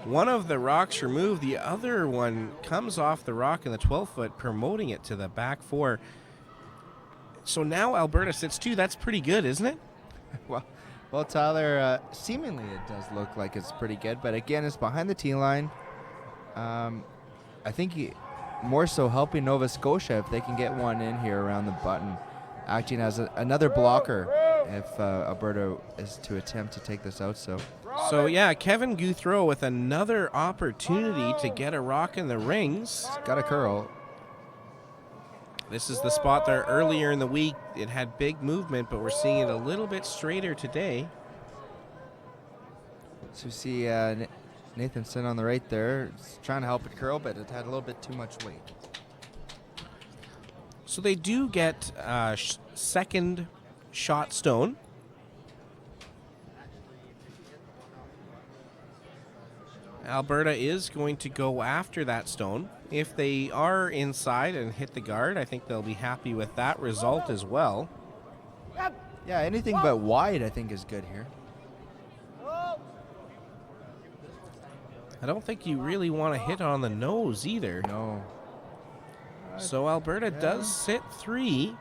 One of the rocks removed, the other one comes off the rock in the 12-foot, promoting it to the back 4. So now Alberta sits 2. That's pretty good, isn't it? Well, Tyler, seemingly it does look like it's pretty good, but again, it's behind the tee line. I think more so helping Nova Scotia if they can get one in here around the button, acting as another blocker if Alberta is to attempt to take this out. So yeah, Kevin Guthreau with another opportunity to get a rock in the rings. Got a curl. This is the spot there earlier in the week. It had big movement, but we're seeing it a little bit straighter today. So you see Nathanson on the right there. It's trying to help it curl, but it had a little bit too much weight. So they do get second shot stone. Alberta is going to go after that stone. If they are inside and hit the guard, I think they'll be happy with that result as well. Yeah, anything but wide I think is good here. I don't think you really want to hit on the nose either. No. So Alberta does sit 3.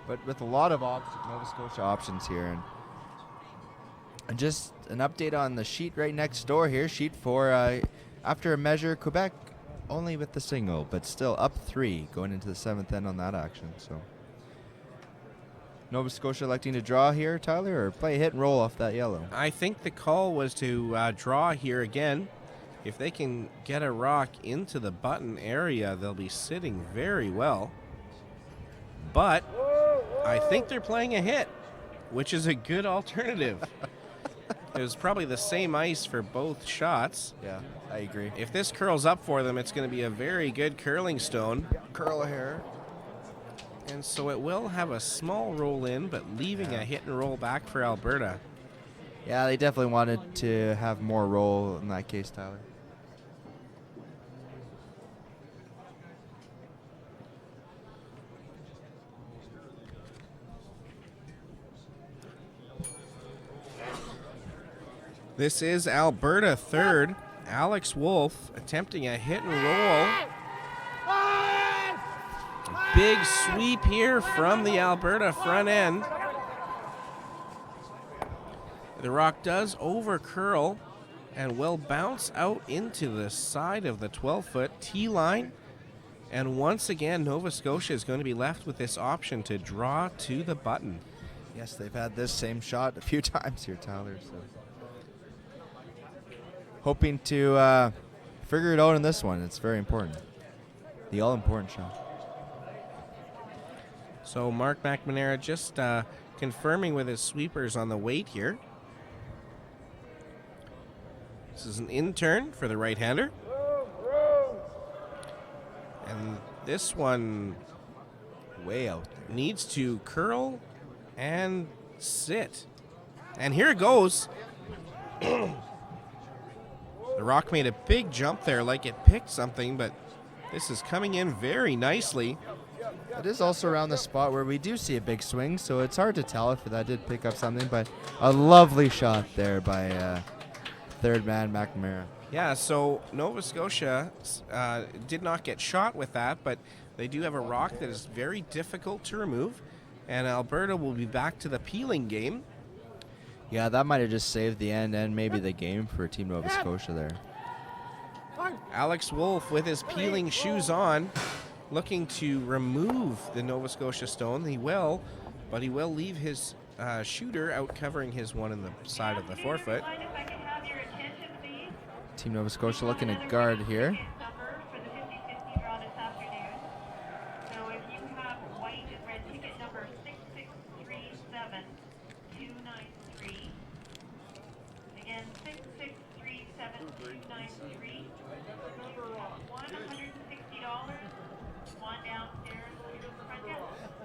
But with a lot of Nova Scotia options here. And just an update on the sheet right next door here. Sheet 4, after a measure, Quebec only with the single, but still up 3 going into the 7th end on that action. So Nova Scotia electing to draw here, Tyler, or play a hit and roll off that yellow? I think the call was to draw here again. If they can get a rock into the button area, they'll be sitting very well. But I think they're playing a hit, which is a good alternative. It was probably the same ice for both shots. Yeah, I agree. If this curls up for them, it's going to be a very good curling stone. Curl hair. And so it will have a small roll in, but leaving a hit and roll back for Alberta. Yeah, they definitely wanted to have more roll in that case, Tyler. This is Alberta third. Alex Wolf attempting a hit and roll. Big sweep here from the Alberta front end. The rock does over curl and will bounce out into the side of the 12-foot tee line. And once again, Nova Scotia is going to be left with this option to draw to the button. Yes, they've had this same shot a few times here, Tyler. So hoping to figure it out in this one. It's very important. The all-important shot. So Mark McNamara just confirming with his sweepers on the weight here. This is an in-turn for the right-hander. And this one Way out. needs to curl and sit. And here it goes. The rock made a big jump there like it picked something, but this is coming in very nicely. It is also around the spot where we do see a big swing, so it's hard to tell if that did pick up something, but a lovely shot there by third man McNamara. Yeah, so Nova Scotia did not get shot with that, but They do have a rock that is very difficult to remove, and Alberta will be back to the peeling game. Yeah, that might have just saved the end and maybe the game for Team Nova Scotia there. Alex Wolf with his peeling shoes on, looking to remove the Nova Scotia stone. He will, but he will leave his shooter out covering his one in the side of the forefoot. Team Nova Scotia looking to guard here.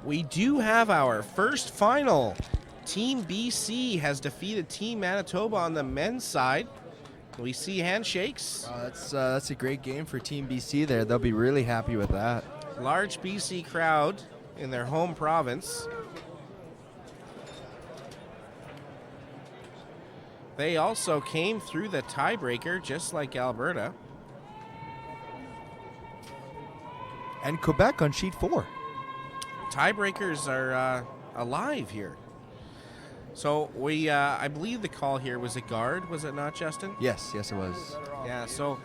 We do have our first final. Team BC has defeated Team Manitoba on the men's side. We see handshakes. That's a great game for Team BC there. They'll be really happy with that. Large BC crowd in their home province. They also came through the tiebreaker just like Alberta. And Quebec on sheet 4. Tiebreakers are alive here. So we, I believe the call here was a guard, was it not, Justin? Yes, it was. Yeah, so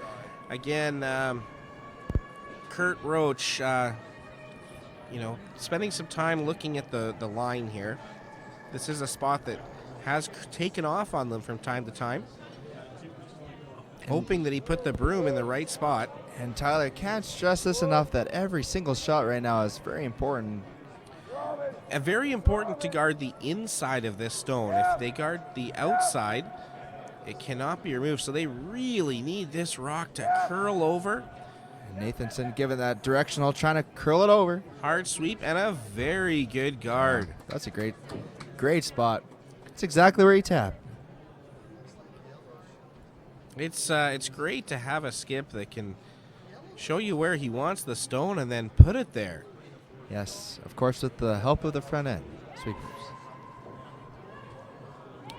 again, Kurt Roach, spending some time looking at the line here. This is a spot that has taken off on them from time to time. Hoping that he put the broom in the right spot. And Tyler, can't stress this enough that every single shot right now is very important. Very important to guard the inside of this stone. If they guard the outside, it cannot be removed. So they really need this rock to curl over. And Nathanson giving that directional, trying to curl it over. Hard sweep and a very good guard. That's a great spot. It's exactly where he tapped. It's great to have a skip that can show you where he wants the stone and then put it there. Yes, of course, with the help of the front end sweepers.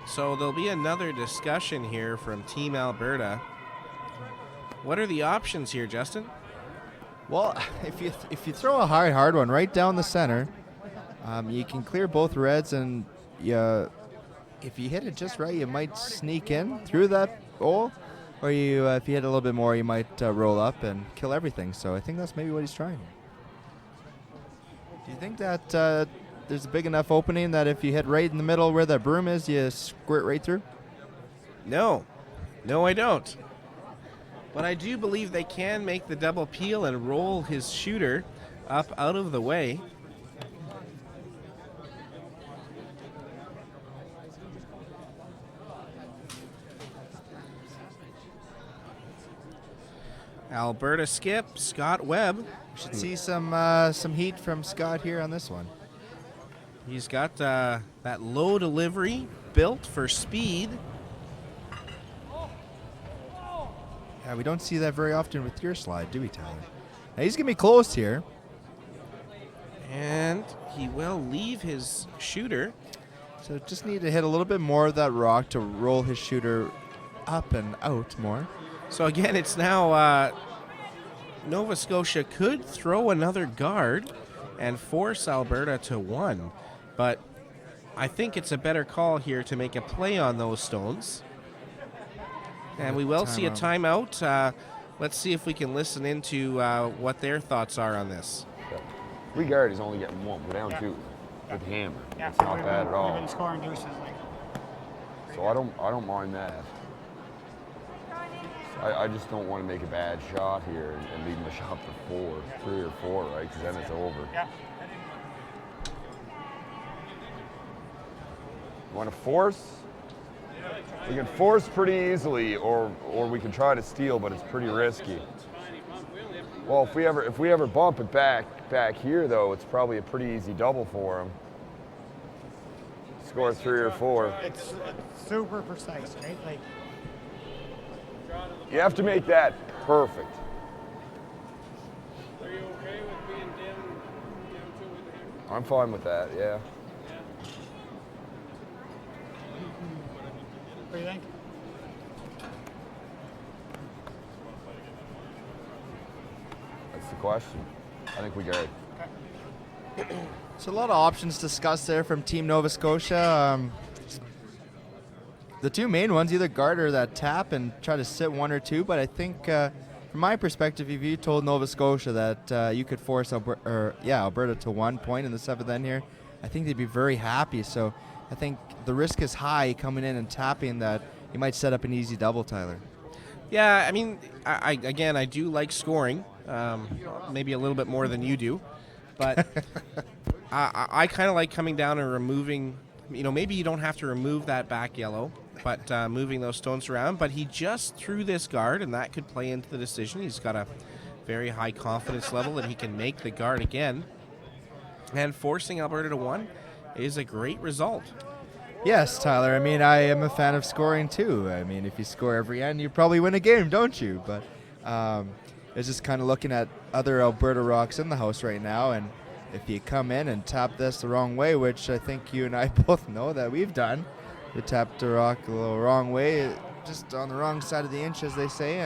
So there'll be another discussion here from Team Alberta. What are the options here, Justin? Well, if you throw a hard one right down the center, you can clear both reds, and if you hit it just right, you might sneak in through that hole, or if you hit a little bit more, you might roll up and kill everything. So I think that's maybe what he's trying. Do you think that there's a big enough opening that if you hit right in the middle where the broom is, you squirt right through? No, I don't. But I do believe they can make the double peel and roll his shooter up out of the way. Alberta skip, Scott Webb. Should see some heat from Scott here on this one. He's got that low delivery built for speed. Yeah, we don't see that very often with your slide, do we, Tyler? Now he's going to be close here. And he will leave his shooter. So just need to hit a little bit more of that rock to roll his shooter up and out more. So again, it's now Nova Scotia could throw another guard and force Alberta to one. But I think it's a better call here to make a play on those stones. And we will see a timeout. Let's see if we can listen into what their thoughts are on this. We guard is only getting one. We're down two with the hammer. Yeah, it's not bad at all. We've been scoring deuces. So I don't mind that. I just don't want to make a bad shot here and leave my shot for 3 or 4, right? Because then it's over. Yeah. You want to force? We can force pretty easily, or we can try to steal, but it's pretty risky. Well, if we ever bump it back here, though, it's probably a pretty easy double for him. Score 3 or 4. It's super precise, right? Like, you have to make that perfect. Are you okay with being down 2 with the hammer? I'm fine with that, yeah. what do you think? That's the question. I think we guard. So a lot of options discussed there from Team Nova Scotia. The two main ones, either guard or that tap and try to sit one or two. But I think, from my perspective, if you told Nova Scotia that you could force Alberta to 1 point in the 7th end here, I think they'd be very happy. So I think the risk is high coming in and tapping that you might set up an easy double, Tyler. Yeah, I mean, I do like scoring, maybe a little bit more than you do, but I kind of like coming down and removing, maybe you don't have to remove that back yellow, but moving those stones around. But he just threw this guard, and that could play into the decision. He's got a very high confidence level that he can make the guard again, and forcing Alberta to 1 is a great result. Yes, Tyler. I mean, I am a fan of scoring too. I mean, if you score every end, you probably win a game, don't you? But it's just kind of looking at other Alberta rocks in the house right now, and if you come in and tap this the wrong way, which I think you and I both know that we've done, we tapped the rock a little wrong way, just on the wrong side of the inch, as they say,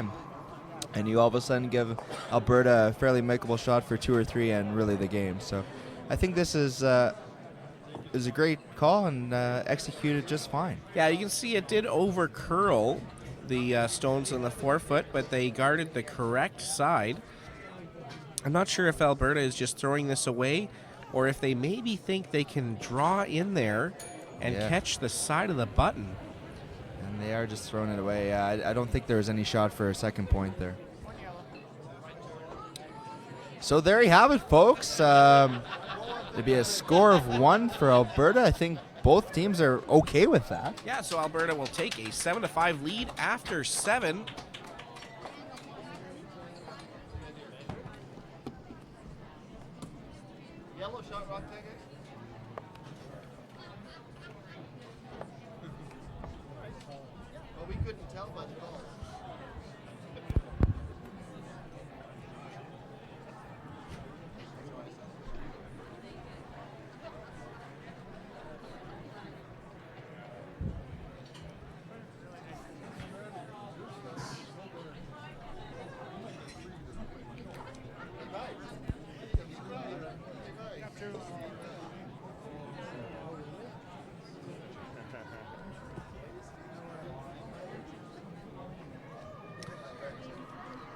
and you all of a sudden give Alberta a fairly makeable shot for 2 or 3 and really the game. So I think this is a great call and executed just fine. Yeah, you can see it did over curl the stones in the 4-foot, but they guarded the correct side. I'm not sure if Alberta is just throwing this away or if they maybe think they can draw in there and catch the side of the button. And they are just throwing it away. I don't think there was any shot for a second point there. So there you have it, folks. It'd be a score of 1 for Alberta. I think both teams are okay with that. Yeah, so Alberta will take a 7-5 lead after 7. Yellow shot, rock tag, well, we couldn't tell by the call.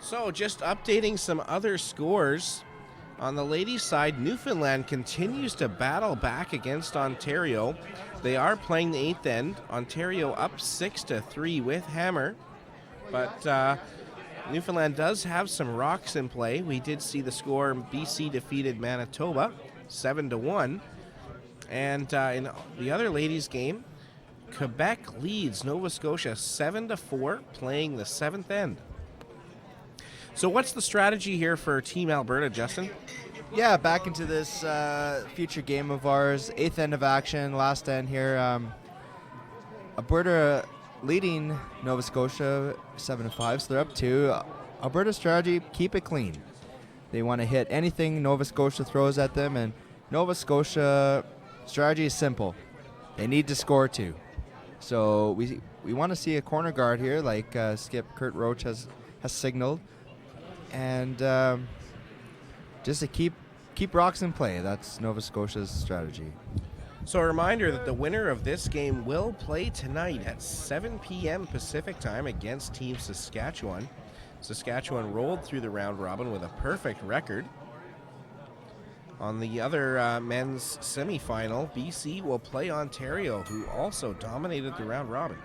So just updating some other scores. On the ladies' side, Newfoundland continues to battle back against Ontario. They are playing the 8th end. Ontario up 6-3 with Hammer. But Newfoundland does have some rocks in play. We did see the score. BC defeated Manitoba 7-1. And in the other ladies' game, Quebec leads Nova Scotia 7-4, playing the 7th end. So what's the strategy here for Team Alberta, Justin? Yeah, back into this future game of ours. 8th end of action, last end here. Alberta leading Nova Scotia 7-5, so they're up 2. Alberta's strategy, keep it clean. They want to hit anything Nova Scotia throws at them, and Nova Scotia strategy is simple. They need to score 2. So we want to see a corner guard here, like Skip Kurt Roach has signaled. And just to keep rocks in play. That's Nova Scotia's strategy. So a reminder that the winner of this game will play tonight at 7 p.m. Pacific time against Team Saskatchewan. Saskatchewan rolled through the round robin with a perfect record. On the other men's semifinal, BC will play Ontario, who also dominated the round robin.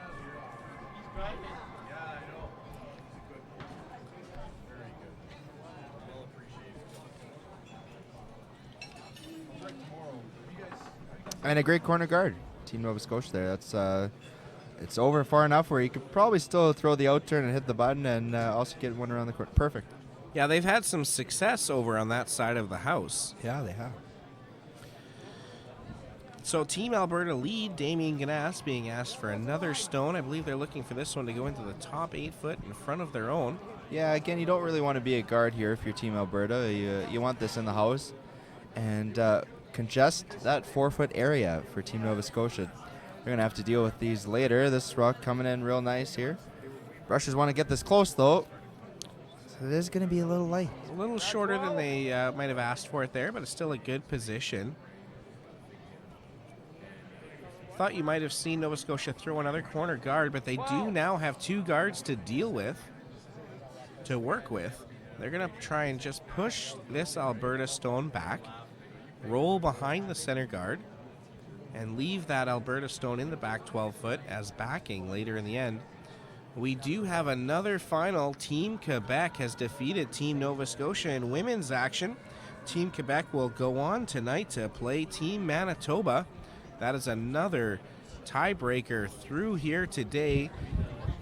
And a great corner guard, Team Nova Scotia there. That's it's over far enough where you could probably still throw the out turn and hit the button and also get one around the court. Perfect. Yeah, they've had some success over on that side of the house. Yeah, they have. So Team Alberta lead, Damien Ganas being asked for another stone. I believe they're looking for this one to go into the top 8 foot in front of their own. Yeah, again, you don't really want to be a guard here if you're Team Alberta. You want this in the house and congest that 4 foot area for Team Nova Scotia. They're going to have to deal with these later. This rock coming in real nice here. Rushers want to get this close, though. it is going to be a little light. A little shorter than they might have asked for it there, but it's still a good position. Thought you might have seen Nova Scotia throw another corner guard, but they do now have 2 guards to deal with, to work with. They're going to try and just push this Alberta Stone back, roll behind the center guard, and leave that Alberta Stone in the back 12-foot as backing later in the end. We do have another final. Team Quebec has defeated Team Nova Scotia in women's action. Team Quebec will go on tonight to play Team Manitoba. That is another tiebreaker through here today.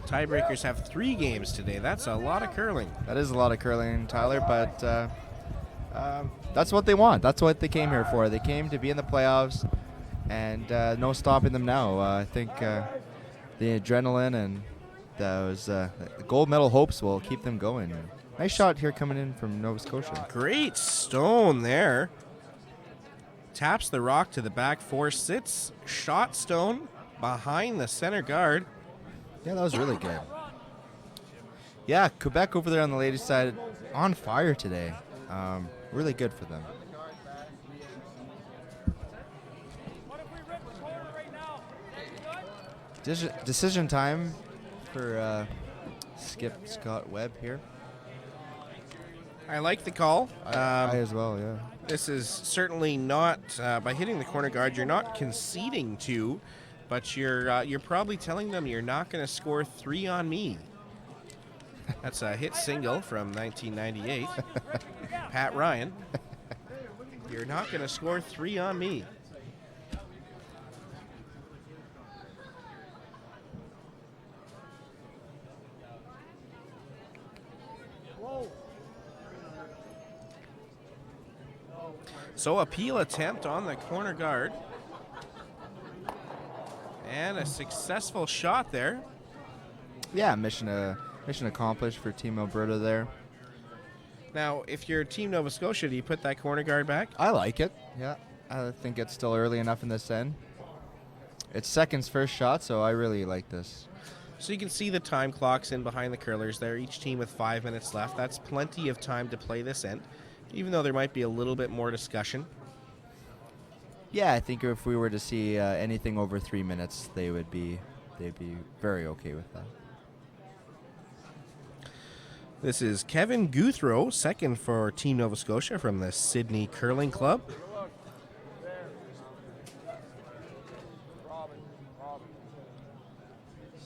Tiebreakers have 3 games today. That's a lot of curling. That is a lot of curling, Tyler, but that's what they want. That's what they came here for. They came to be in the playoffs, and no stopping them now. I think the adrenaline and those the gold medal hopes will keep them going. Nice shot here coming in from Nova Scotia. Great stone there. Taps the rock to the back 4, sits shot stone behind the center guard. Yeah, that was really good. Yeah, Quebec over there on the ladies' side on fire today. Really good for them. Decision time for Skip Scott Webb here. I like the call. I as well, yeah. This is certainly not, by hitting the corner guard, you're not conceding to, but you're probably telling them you're not going to score 3 on me. That's a hit single from 1998. Pat Ryan. You're not going to score 3 on me. So appeal attempt on the corner guard. And a successful shot there. Yeah, mission accomplished for Team Alberta there. Now, if you're Team Nova Scotia, do you put that corner guard back? I like it. Yeah, I think it's still early enough in this end. It's Second's first shot, so I really like this. So you can see the time clocks in behind the curlers there, each team with 5 minutes left. That's plenty of time to play this end, even though there might be a little bit more discussion. Yeah, I think if we were to see anything over 3 minutes, they'd be very okay with that. This is Kevin Guthrow, second for Team Nova Scotia from the Sydney Curling Club.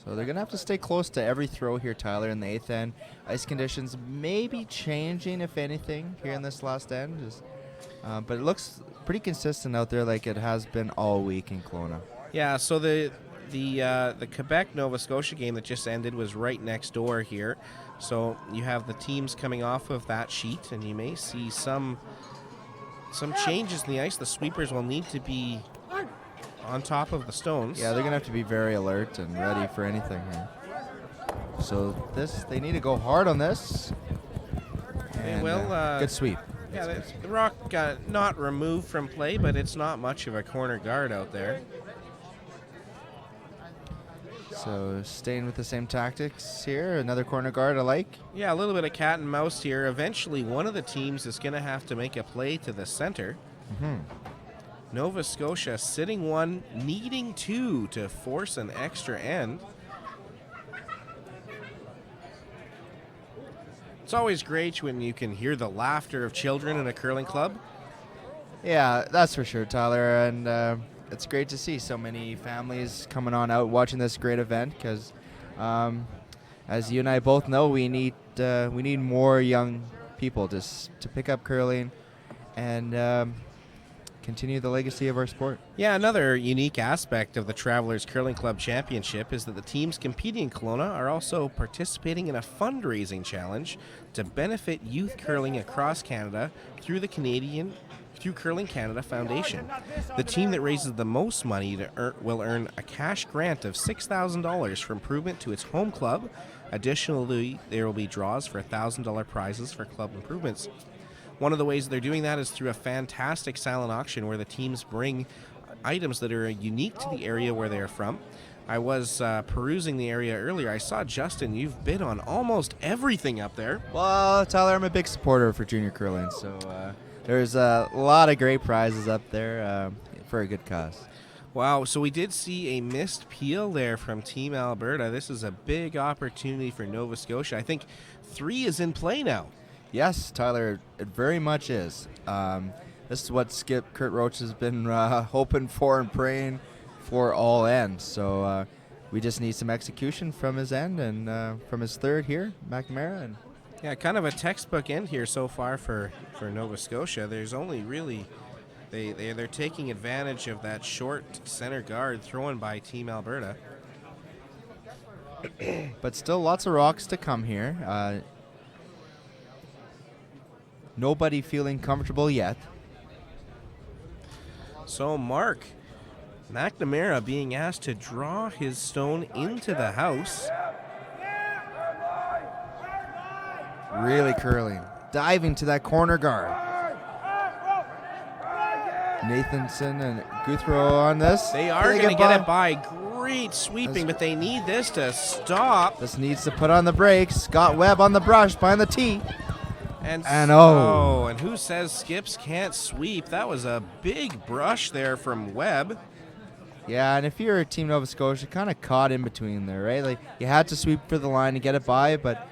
So they're going to have to stay close to every throw here, Tyler, in the 8th end. Ice conditions may be changing, if anything, here in this last end. But it looks pretty consistent out there like it has been all week in Kelowna. Yeah, so the Quebec-Nova Scotia game that just ended was right next door here. So you have the teams coming off of that sheet, and you may see some changes in the ice. The sweepers will need to be on top of the stones. Yeah, they're going to have to be very alert and ready for anything here. So they need to go hard on this. And, good sweep. Yeah, the rock not removed from play, but it's not much of a corner guard out there. So staying with the same tactics here. Another corner guard I like. Yeah, a little bit of cat and mouse here. Eventually, one of the teams is going to have to make a play to the center. Mm-hmm. Nova Scotia sitting 1, needing 2 to force an extra end. It's always great when you can hear the laughter of children in a curling club. Yeah, that's for sure, Tyler. And it's great to see so many families coming on out watching this great event because, as you and I both know, we need more young people to pick up curling and continue the legacy of our sport. Yeah, another unique aspect of the Travelers Curling Club Championship is that the teams competing in Kelowna are also participating in a fundraising challenge to benefit youth curling across Canada through Curling Canada Foundation. The team that raises the most money will earn a cash grant of $6,000 for improvement to its home club. Additionally, there will be draws for $1,000 prizes for club improvements. One of the ways they're doing that is through a fantastic silent auction where the teams bring items that are unique to the area where they're from. I was perusing the area earlier. I saw, Justin, you've bid on almost everything up there. Well, Tyler, I'm a big supporter for junior curling, so there's a lot of great prizes up there for a good cause. Wow, so we did see a missed peel there from Team Alberta. This is a big opportunity for Nova Scotia. I think 3 is in play now. Yes, Tyler, it very much is. This is what Skip Kurt Roach has been hoping for and praying for all ends. So we just need some execution from his end and from his third here, McNamara. And Yeah, kind of a textbook end here so far for Nova Scotia. There's only really... They're taking advantage of that short center guard thrown by Team Alberta. But still lots of rocks to come here. Nobody feeling comfortable yet. So Mark McNamara being asked to draw his stone into the house. Really curling. Diving to that corner guard. Nathanson and Guthro on this. They are going to get it by. Great sweeping, but they need this to stop. This needs to put on the brakes. Scott Webb on the brush behind the tee. And who says skips can't sweep? That was a big brush there from Webb. Yeah, and if you're Team Nova Scotia, kind of caught in between there, right? Like you had to sweep for the line to get it by, but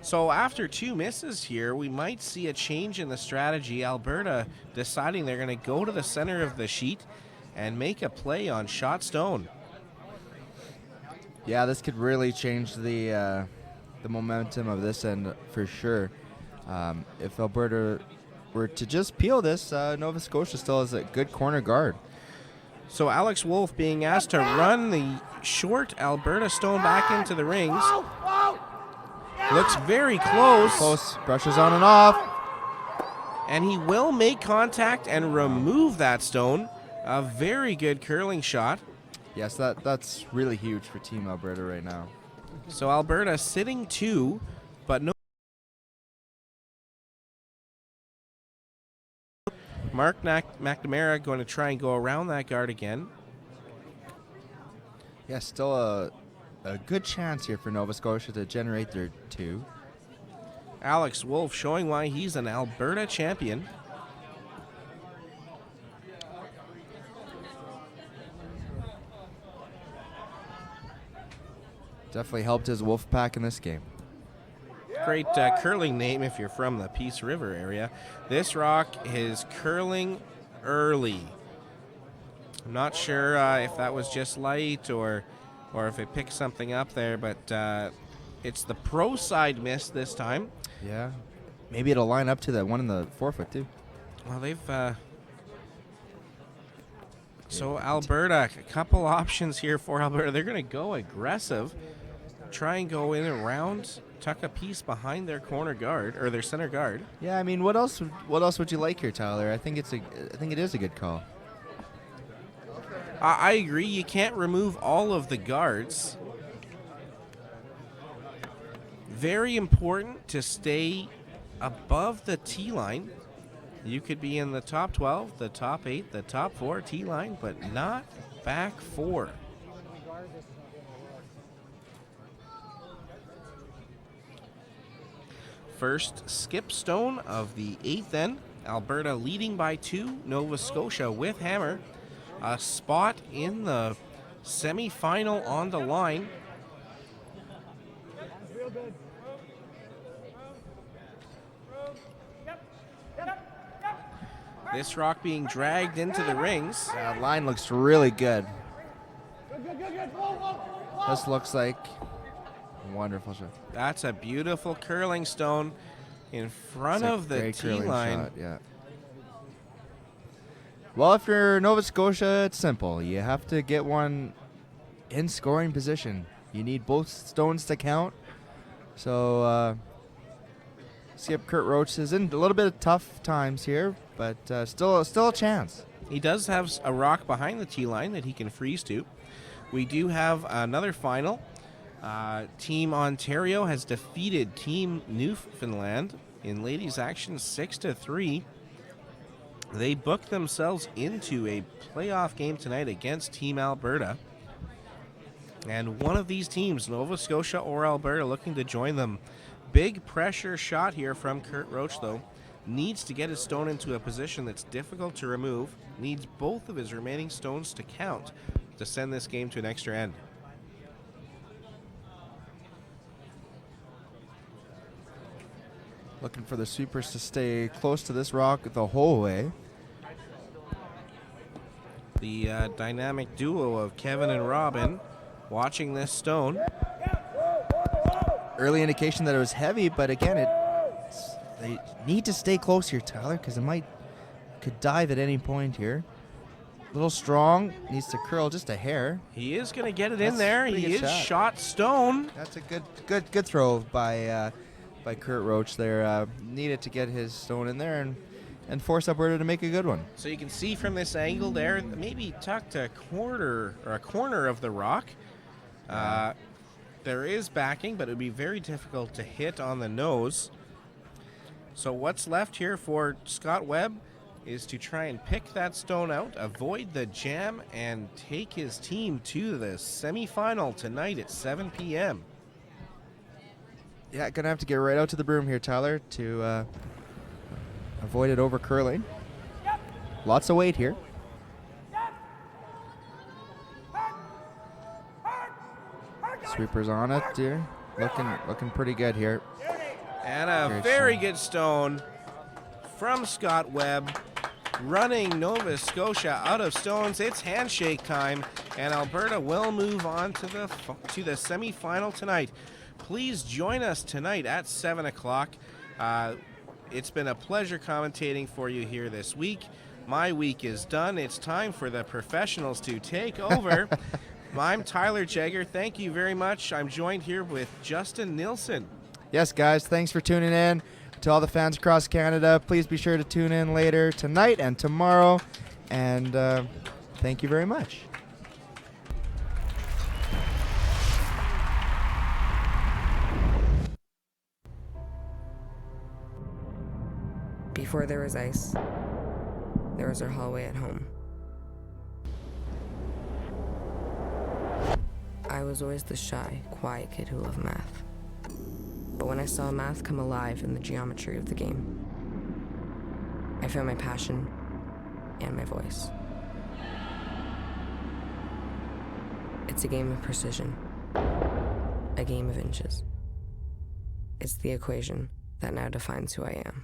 so after 2 misses here, we might see a change in the strategy. Alberta deciding they're going to go to the center of the sheet and make a play on shot stone. Yeah, this could really change the momentum of this end for sure. If Alberta were to just peel this, Nova Scotia still has a good corner guard. So Alex Wolf being asked to run the short Alberta stone back into the rings. Looks very close. Close, brushes on and off. And he will make contact and remove that stone. A very good curling shot. Yes, that's really huge for Team Alberta right now. So Alberta sitting 2, but no. Mark McNamara going to try and go around that guard again. Yeah, still a good chance here for Nova Scotia to generate their 2. Alex Wolf showing why he's an Alberta champion. Definitely helped his Wolf pack in this game. Great curling name if you're from the Peace River area. This rock is curling early. I'm not sure if that was just light or if it picked something up there, but it's the pro side miss this time. Yeah. Maybe it'll line up to that one in the forefoot, too. Well, they've... So Alberta, a couple options here for Alberta. They're going to go aggressive, try and go in and around, tuck a piece behind their corner guard, or their center guard. Yeah, I mean, what else would you like here, Tyler? I think it is a good call. I agree. You can't remove all of the guards. Very important to stay above the tee line. You could be in the top 12, the top 8, the top 4 tee line, but not back 4. First skip stone of the 8th end. Alberta leading by 2. Nova Scotia with hammer. A spot in the semi-final on the line. This rock being dragged into the rings. That line looks really good. This looks like a wonderful shot. That's a beautiful curling stone in front of the tee line. Shot, yeah. Well, if you're Nova Scotia, it's simple. You have to get one in scoring position. You need both stones to count. So, Skip Kurt Roach is in a little bit of tough times here, but still a chance. He does have a rock behind the tee line that he can freeze to. We do have another final. Team Ontario has defeated Team Newfoundland in ladies action 6-3. They booked themselves into a playoff game tonight against Team Alberta. And one of these teams, Nova Scotia or Alberta, looking to join them. Big pressure shot here from Kurt Roach, though. Needs to get his stone into a position that's difficult to remove. Needs both of his remaining stones to count to send this game to an extra end. Looking for the sweepers to stay close to this rock the whole way. The dynamic duo of Kevin and Robin watching this stone. Early indication that it was heavy, but again, they need to stay close here, Tyler, because it could dive at any point here. A little strong, needs to curl just a hair. He is going to get it in That's there. a pretty He good is shot. shot stone. That's a good throw by Kurt Roach there. Needed to get his stone in there and force Alberta to make a good one. So you can see from this angle there, maybe tucked a corner of the rock. There is backing, but it would be very difficult to hit on the nose. So what's left here for Scott Webb is to try and pick that stone out, avoid the jam, and take his team to the semifinal tonight at 7 p.m. Yeah, gonna have to get right out to the broom here, Tyler, to avoid it over curling. Lots of weight here. Sweepers on it, dear. Looking pretty good here. And a very good stone from Scott Webb, running Nova Scotia out of stones. It's handshake time, and Alberta will move on to the semifinal tonight. Please join us tonight at 7 o'clock. It's been a pleasure commentating for you here this week. My week is done. It's time for the professionals to take over. I'm Tyler Jagger. Thank you very much. I'm joined here with Justin Nilsson. Yes, guys, thanks for tuning in. To all the fans across Canada, please be sure to tune in later tonight and tomorrow. And thank you very much. Before there was ice, there was our hallway at home. I was always the shy, quiet kid who loved math. But when I saw math come alive in the geometry of the game, I found my passion and my voice. It's a game of precision, a game of inches. It's the equation that now defines who I am.